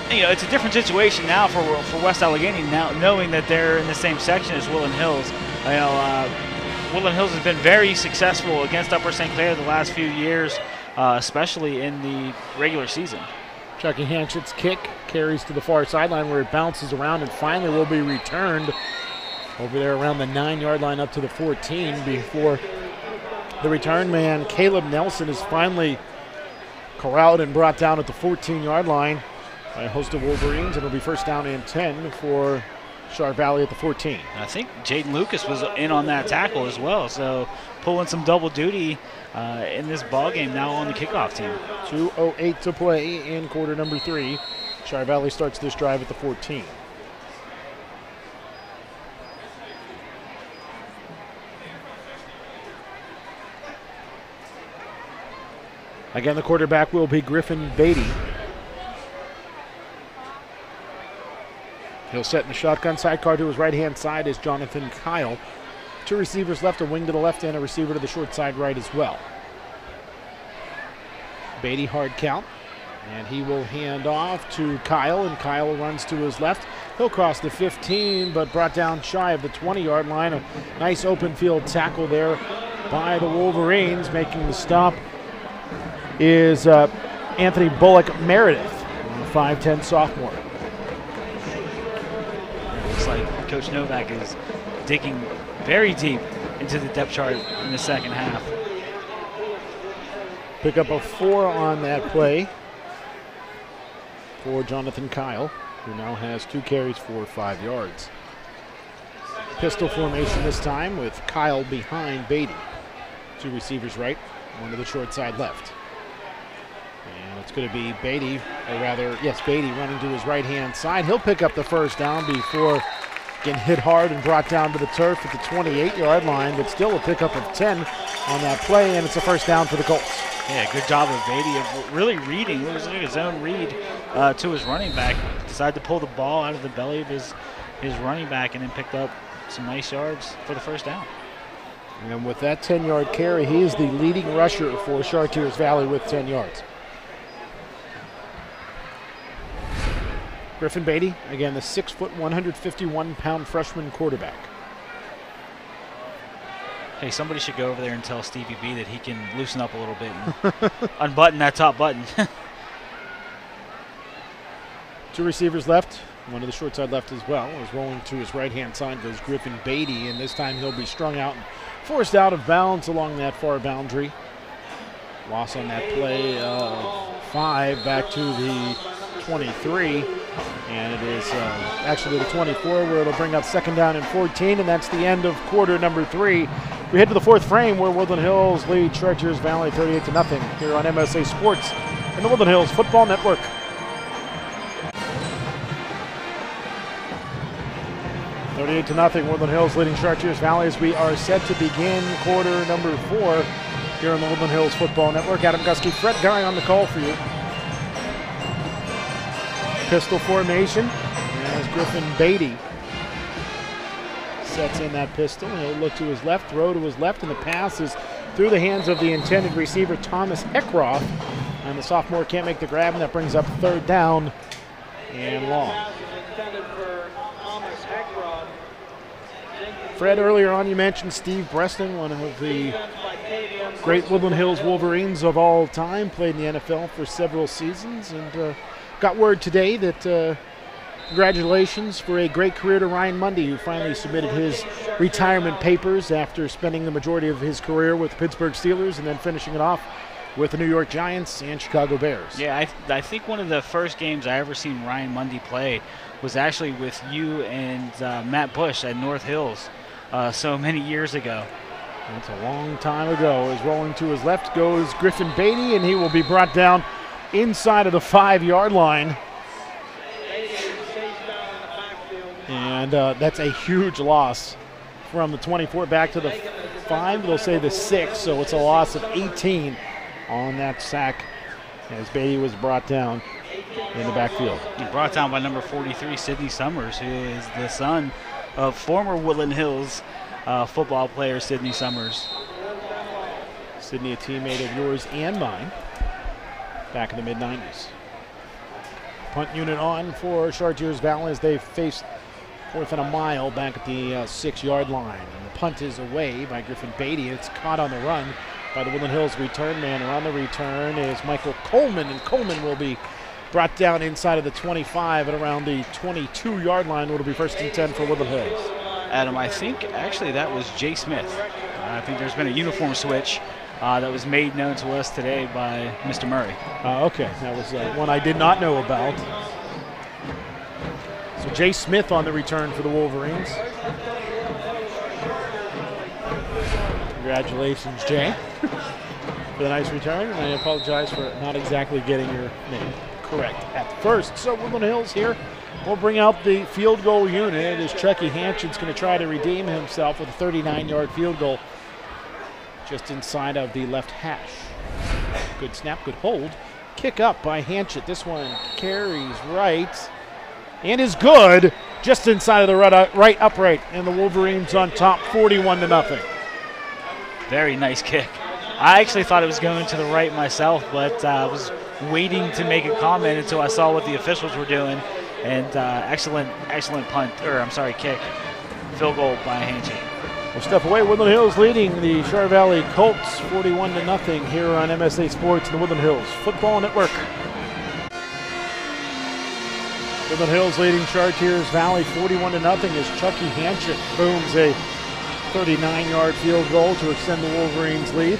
it's a different situation now for West Allegheny now, knowing that they're in the same section as Woodland Hills. Woodland Hills has been very successful against Upper St. Clair the last few years, especially in the regular season.
Chucky Hanchett's kick carries to the far sideline where it bounces around and finally will be returned over there around the 9-yard line up to the 14 before the return man, Caleb Nelson, is finally corralled and brought down at the 14-yard line by a host of Wolverines. It'll be first down and 10 for Char Valley at the 14.
I think Jaden Lucas was in on that tackle as well, so pulling some double duty in this ball game now on the kickoff team.
2:08 to play in quarter number 3. Char Valley starts this drive at the 14. Again, the quarterback will be Griffin Beatty. He'll set in the shotgun. Sidecar to his right-hand side is Jonathan Kyle. 2 receivers left, a wing to the left and a receiver to the short side right as well. Beatty hard count, and he will hand off to Kyle, and Kyle runs to his left. He'll cross the 15, but brought down shy of the 20-yard line. A nice open field tackle there by the Wolverines. Making the stop is Anthony Bullock Meredith, a 5'10 sophomore.
Looks like Coach Novak is digging very deep into the depth chart in the second half.
Pick up a 4 on that play for Jonathan Kyle, who now has 2 carries for 5 yards. Pistol formation this time with Kyle behind Beatty. 2 receivers right, 1 to the short side left. And it's going to be Beatty, or rather, yes, Beatty running to his right-hand side. He'll pick up the first down before getting hit hard and brought down to the turf at the 28-yard line, but still a pickup of 10 on that play, and it's a first down for the Colts.
Yeah, good job of Beatty of really reading. It was like a zone read to his running back. Decided to pull the ball out of the belly of his running back and then picked up some nice yards for the first down.
And with that 10-yard carry, he is the leading rusher for Chartiers Valley with 10 yards. Griffin Beatty, again, the 6', 151-pound freshman quarterback.
Hey, somebody should go over there and tell Stevie B that he can loosen up a little bit and unbutton that top button.
2 receivers left, 1 to the short side left as well. As rolling to his right-hand side goes Griffin Beatty, and this time he'll be strung out and forced out of bounds along that far boundary. Loss on that play of 5 back to the 23, and it is actually the 24 where it'll bring up second down and 14, and that's the end of quarter number 3. We head to the 4th frame where Woodland Hills lead Chartiers Valley 38-0 here on MSA Sports and the Woodland Hills Football Network. $38-0, Woodland Hills leading Chartiers Valley as we are set to begin quarter number 4 here on the Woodland Hills Football Network. Adam Gusky, Fred Guy on the call for you. Pistol formation as Griffin Beatty sets in that pistol. He'll look to his left, throw to his left, and the pass is through the hands of the intended receiver, Thomas Eckroth. And the sophomore can't make the grab, and that brings up third down and long. Fred, earlier on you mentioned Steve Breston, one of the great Woodland Hills Wolverines of all time, played in the NFL for several seasons, and got word today that Congratulations for a great career to Ryan Mundy, who finally submitted his retirement papers after spending the majority of his career with the Pittsburgh Steelers and then finishing it off with the New York Giants and Chicago Bears.
Yeah, I think one of the first games I ever seen Ryan Mundy play was actually with you and Matt Bush at North Hills so many years ago.
That's a long time ago. As rolling to his left goes Griffin Beatty, and he will be brought down inside of the 5-yard line. And that's a huge loss from the 24 back to the 5. They'll say the 6, so it's a loss of 18 on that sack as Beatty was brought down in the backfield.
He brought down by number 43, Sidney Summers, who is the son of former Woodland Hills football player Sidney Summers.
Sidney, a teammate of yours and mine back in the mid-90s. Punt unit on for Chartiers Valley as they face 4th and a mile back at the 6-yard line. And the punt is away by Griffin Beatty. It's caught on the run by the Woodland Hills return man. And on the return is Michael Coleman, and Coleman will be brought down inside of the 25 and around the 22-yard line. It'll be 1st and 10 for Woodland Hills.
Adam, I think actually that was Jay Smith. I think there's been a uniform switch that was made known to us today by Mr. Murray.
Okay, that was one I did not know about. So Jay Smith on the return for the Wolverines. Congratulations, Jay, for the nice return. And I apologize for not exactly getting your name correct at first. So Woodland Hills here will bring out the field goal unit as Chucky Hanchett's going to try to redeem himself with a 39-yard field goal just inside of the left hash. Good snap, good hold. Kick up by Hanchett. This one carries right and is good just inside of the right upright. And the Wolverines on top 41-0.
Very nice kick. I actually thought it was going to the right myself, but I was waiting to make a comment until I saw what the officials were doing. And excellent kick. Field goal by Hanchett.
We'll step away. Woodland Hills leading the Chartiers Valley Colts 41-0 here on MSA Sports and the Woodland Hills Football Network. Woodland Hills leading Chartiers Valley 41-0 as Chucky Hanchett booms a 39-yard field goal to extend the Wolverines' lead.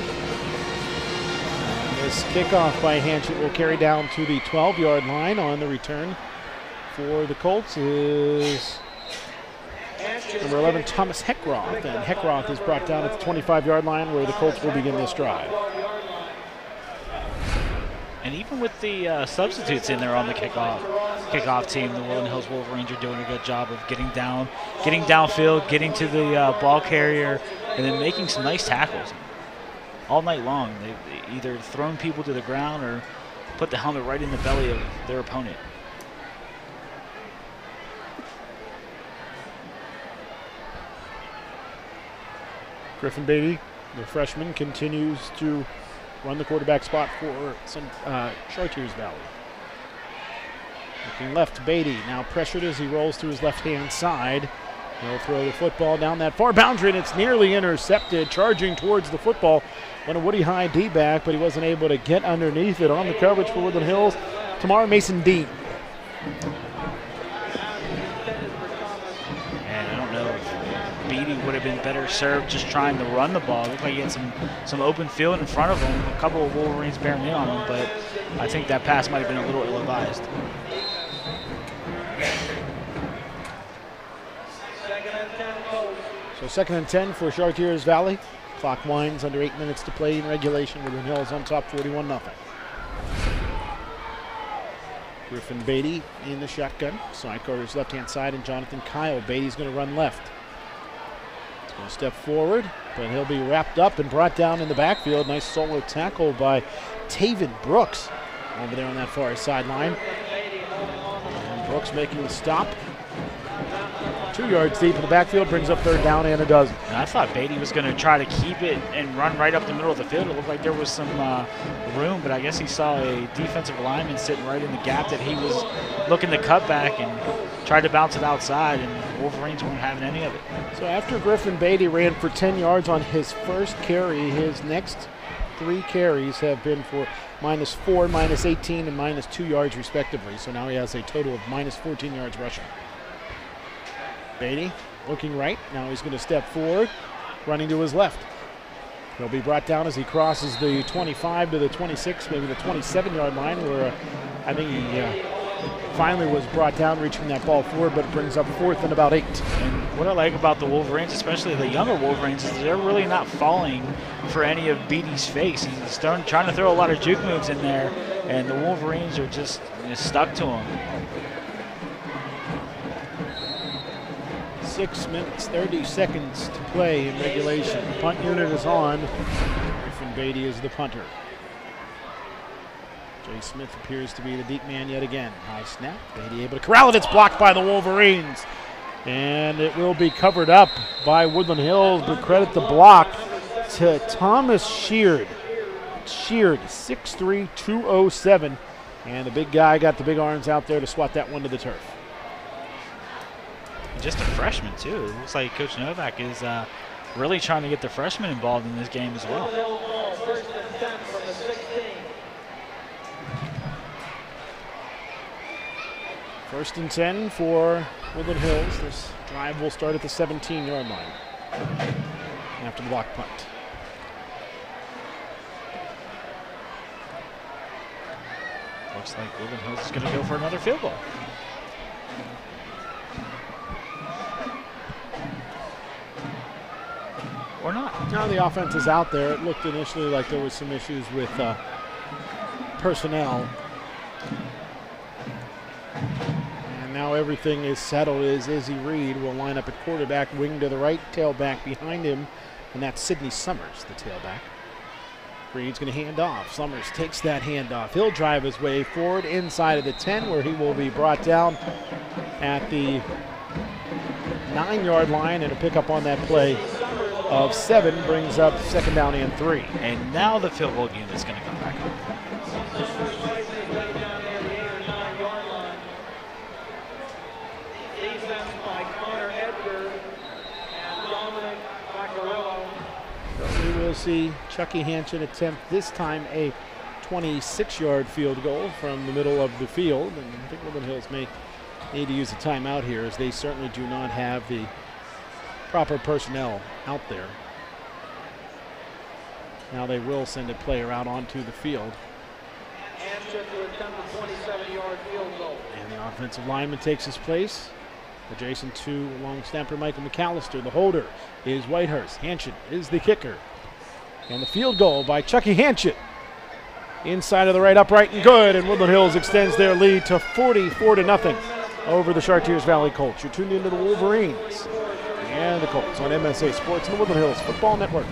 And this kickoff by Hanchett will carry down to the 12-yard line. On the return for the Colts is number 11, Thomas Heckroth. And Heckroth is brought down at the 25-yard line where the Colts will begin this drive.
And even with the substitutes in there on the kickoff team, the Woodland Hills Wolverines are doing a good job of getting downfield, getting to the ball carrier, and then making some nice tackles all night long. They've either thrown people to the ground or put the helmet right in the belly of their opponent.
Griffin Beatty, the freshman, continues to run the quarterback spot for Chartiers Valley. Looking left, Beatty now pressured as he rolls to his left-hand side. He'll throw the football down that far boundary, and it's nearly intercepted. Charging towards the football, went a Woody High D-back, but he wasn't able to get underneath it. On the coverage for Woodland Hills, Tamar Mason Dean.
Beatty would have been better served just trying to run the ball. Looked like he had some open field in front of him. A couple of Wolverines bearing in on him, but I think that pass might have been a little ill-advised.
So 2nd and 10 for Chartiers Valley. Clock winds, under 8 minutes to play in regulation. Woodland Hills on top 41-0. Griffin Beatty in the shotgun. Side quarters left-hand side, and Jonathan Kyle. Beatty's going to run left. He's going to step forward, but he'll be wrapped up and brought down in the backfield. Nice solo tackle by Taven Brooks over there on that far sideline. And Brooks making the stop. 2 yards deep in the backfield, brings up 3rd down and a dozen.
And I thought Beatty was going to try to keep it and run right up the middle of the field. It looked like there was some room, but I guess he saw a defensive lineman sitting right in the gap that he was looking to cut back and tried to bounce it outside, and Wolverines weren't having any of it.
So after Griffin Beatty ran for 10 yards on his first carry, his next 3 carries have been for -4, -18, and -2 yards respectively. So now he has a total of -14 yards rushing. Beatty looking right. Now he's going to step forward, running to his left. He'll be brought down as he crosses the 25 to the 26, maybe the 27-yard line, where I think he finally was brought down, reaching that ball forward, but it brings up 4th and about 8.
And what I like about the Wolverines, especially the younger Wolverines, is they're really not falling for any of Beatty's face. He's trying to throw a lot of juke moves in there, and the Wolverines are just stuck to him.
6 minutes, 30 seconds to play in regulation. The punt unit is on. Griffin Beatty is the punter. Jay Smith appears to be the deep man yet again. High snap. Beatty able to corral it. It's blocked by the Wolverines. And it will be covered up by Woodland Hills, but credit the block to Thomas Sheard. Sheard, 6'3", 207. And the big guy got the big arms out there to swat that one to the turf.
Just a freshman, too. It looks like Coach Novak is really trying to get the freshmen involved in this game as well.
First and 10 for Woodland Hills. This drive will start at the 17-yard line after the block punt.
Looks like Woodland Hills is going to go for another field goal. Or not.
Now the offense is out there. It looked initially like there was some issues with personnel. And now everything is settled as Izzy Reed will line up at quarterback, wing to the right, tailback behind him, and that's Sidney Summers, the tailback. Reed's going to hand off. Summers takes that handoff. He'll drive his way forward inside of the 10, where he will be brought down at the 9-yard line, and a pickup on that play of 7 brings up 2nd down and 3.
And now the field goal unit is going to come back.
Defense by Connor Edgar and Dominic Pocci.
We will see Chucky Hanchett attempt this time a 26-yard field goal from the middle of the field. And I think Woodland Hills may need to use a timeout here, as they certainly do not have the proper personnel out there. Now they will send a player out onto the field.
Hanchett to attempt a 27-yard field goal.
And the offensive lineman takes his place. Adjacent to long snapper Michael McAllister. The holder is Whitehurst. Hanchett is the kicker. And the field goal by Chucky Hanchett. Inside of the right, upright and good. And Woodland Hills extends their lead to 44-0 over the Chartiers Valley Colts. You're tuned into the Wolverines and the Colts on MSA Sports and the Woodland Hills Football Network.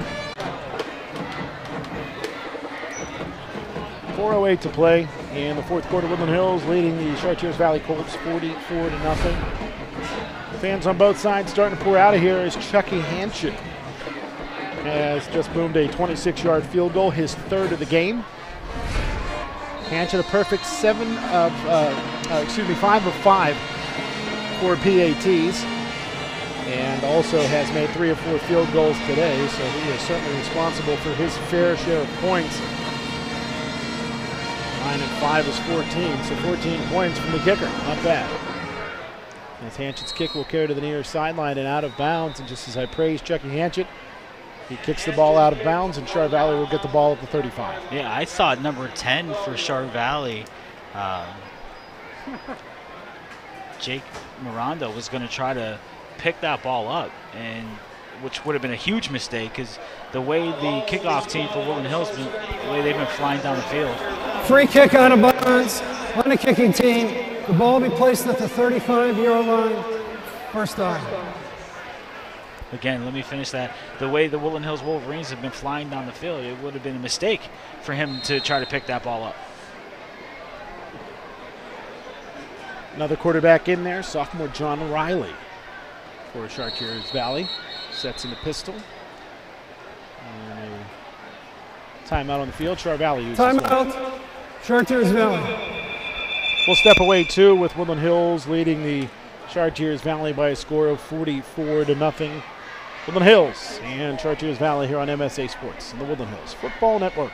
4:08 to play in the 4th quarter. Woodland Hills leading the Chartiers Valley Colts 44-0. Fans on both sides starting to pour out of here as Chucky Hanchett has just boomed a 26-yard field goal, his 3rd of the game. Hanchett a perfect 5 of 5 for PATs, and also has made 3 or 4 field goals today, so he is certainly responsible for his fair share of points. 9 and 5 is 14, so 14 points from the kicker, not bad. As Hanchett's kick will carry to the near sideline and out of bounds, and just as I praised Chucky Hanchett, he kicks the ball out of bounds, and Char Valley will get the ball at the 35.
Yeah, I thought number 10 for Char Valley, Jake Miranda, was going to try to pick that ball up, and which would have been a huge mistake, because the way the kickoff team for Woodland Hills, the way they've been flying down the field.
Free kick out of bounds on the kicking team. The ball will be placed at the 35-yard line. First down.
Again, let me finish that. The way the Woodland Hills Wolverines have been flying down the field, it would have been a mistake for him to try to pick that ball up.
Another quarterback in there, sophomore John Riley for Chartiers Valley. Sets in the pistol. And a timeout on the field. Char Valley uses
Timeout. Chartiers Valley.
We'll step away too with Woodland Hills leading the Chartiers Valley by a score of 44-0. Woodland Hills and Chartiers Valley here on MSA Sports and the Woodland Hills Football Network.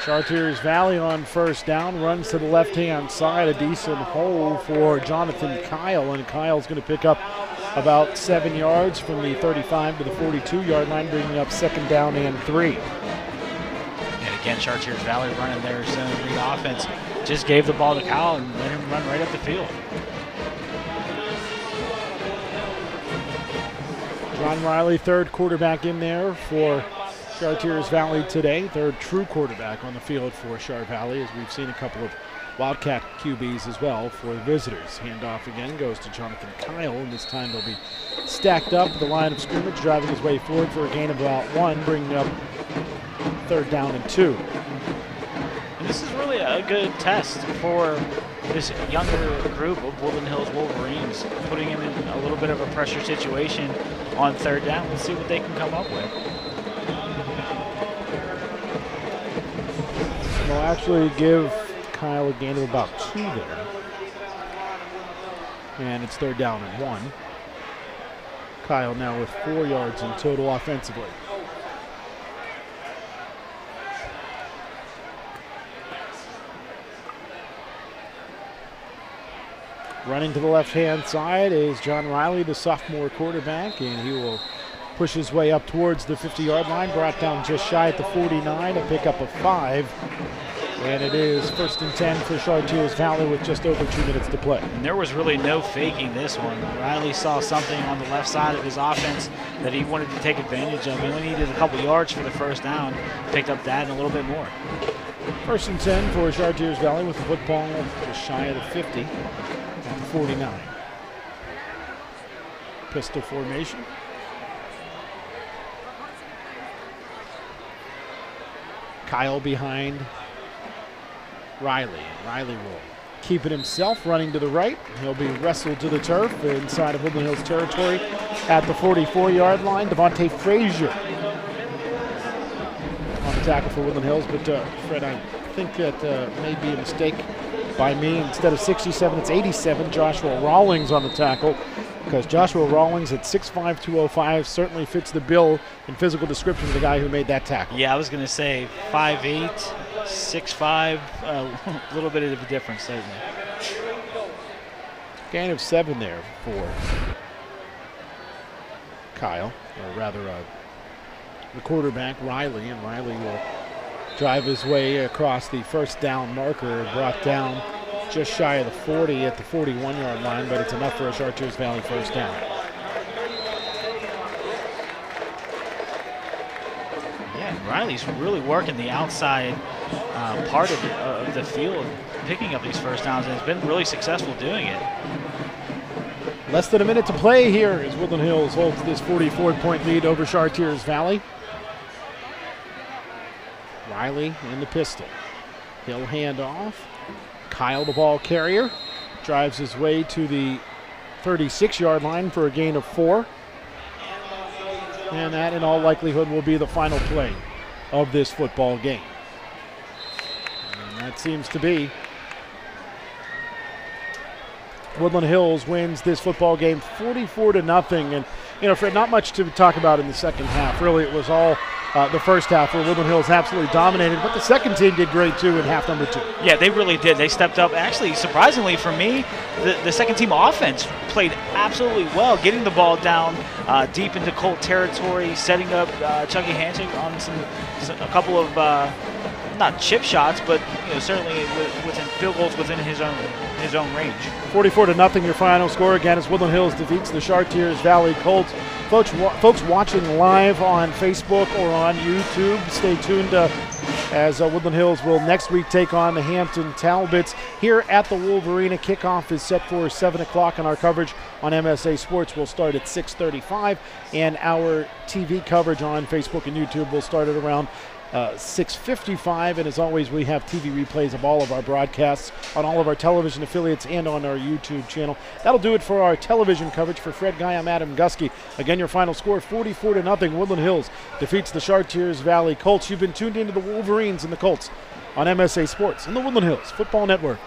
Chartiers Valley on first down, runs to the left-hand side, a decent hole for Jonathan Kyle, and Kyle's going to pick up about 7 yards from the 35 to the 42-yard line, bringing up second down and 3.
And again, Chartiers Valley running their center read offense. Just gave the ball to Kyle and let him run right up the field.
John Riley, third quarterback in there for Chartiers Valley today, third true quarterback on the field for Char Valley, as we've seen a couple of Wildcat QBs as well for the visitors. Handoff again goes to Jonathan Kyle, and this time they'll be stacked up at the line of scrimmage, driving his way forward for a gain of about 1, bringing up third down and 2.
And this is really a good test for this younger group of Woodland Hills Wolverines, putting him in a little bit of a pressure situation on third down. Let's see what they can come up with.
We'll actually give Kyle a gain of about 2 there. And it's third down and 1. Kyle now with 4 yards in total offensively. Running to the left-hand side is John Riley, the sophomore quarterback, and he will push his way up towards the 50-yard line, brought down just shy at the 49, a pickup of 5. And it is 1st and 10 for Chartiers Valley with just over 2 minutes to play.
And there was really no faking this one. Riley saw something on the left side of his offense that he wanted to take advantage of. He only needed a couple yards for the first down, picked up that and a little bit more.
1st and 10 for Chartiers Valley with the football just shy of the 50 at the 49. Pistol formation. Kyle behind Riley. Riley will keep it himself, running to the right. He'll be wrestled to the turf inside of Woodland Hills territory at the 44-yard line. Devontae Frazier on the tackle for Woodland Hills. But Fred, I think that may be a mistake by me. Instead of 67, it's 87. Joshua Rawlings on the tackle, because Joshua Rawlings at 6'5", 205 certainly fits the bill and physical description of the guy who made that tackle.
Yeah, I was going to say 5'8", 6'5", a little bit of a difference, certainly.
Gain of 7 there for Kyle, or rather the quarterback, Riley, and Riley will drive his way across the first down marker, brought down just shy of the 40 at the 41-yard line, but it's enough for a Chartiers Valley first down.
Yeah, Riley's really working the outside part of the field, picking up these first downs, and has been really successful doing it.
Less than a minute to play here as Woodland Hills holds this 44-point lead over Chartiers Valley. Riley in the pistol. He'll hand off. Kyle, the ball carrier, drives his way to the 36-yard line for a gain of 4. And that, in all likelihood, will be the final play of this football game. And that seems to be Woodland Hills wins this football game 44-0. And, you know, Fred, not much to talk about in the second half. Really, it was all the first half where Woodland Hills absolutely dominated, but the second team did great too in half number 2.
Yeah, they really did. They stepped up. Actually, surprisingly for me, the second team offense played absolutely well, getting the ball down deep into Colt territory, setting up Chucky Hanchett on a couple of not chip shots, but certainly within field goals within his own range.
44-0 your final score. Again, as Woodland Hills defeats the Chartiers Valley Colts. Folks watching live on Facebook or on YouTube, stay tuned as Woodland Hills will next week take on the Hampton Talbots here at the Wolverena. Kickoff is set for 7 o'clock, and our coverage on MSA Sports will start at 6:35, and our TV coverage on Facebook and YouTube will start at around 6:55, and as always, we have TV replays of all of our broadcasts on all of our television affiliates and on our YouTube channel. That'll do it for our television coverage. For Fred Guy, I'm Adam Gusky. Again, your final score, 44-0. Woodland Hills defeats the Chartiers Valley Colts. You've been tuned into the Wolverines and the Colts on MSA Sports and the Woodland Hills Football Network.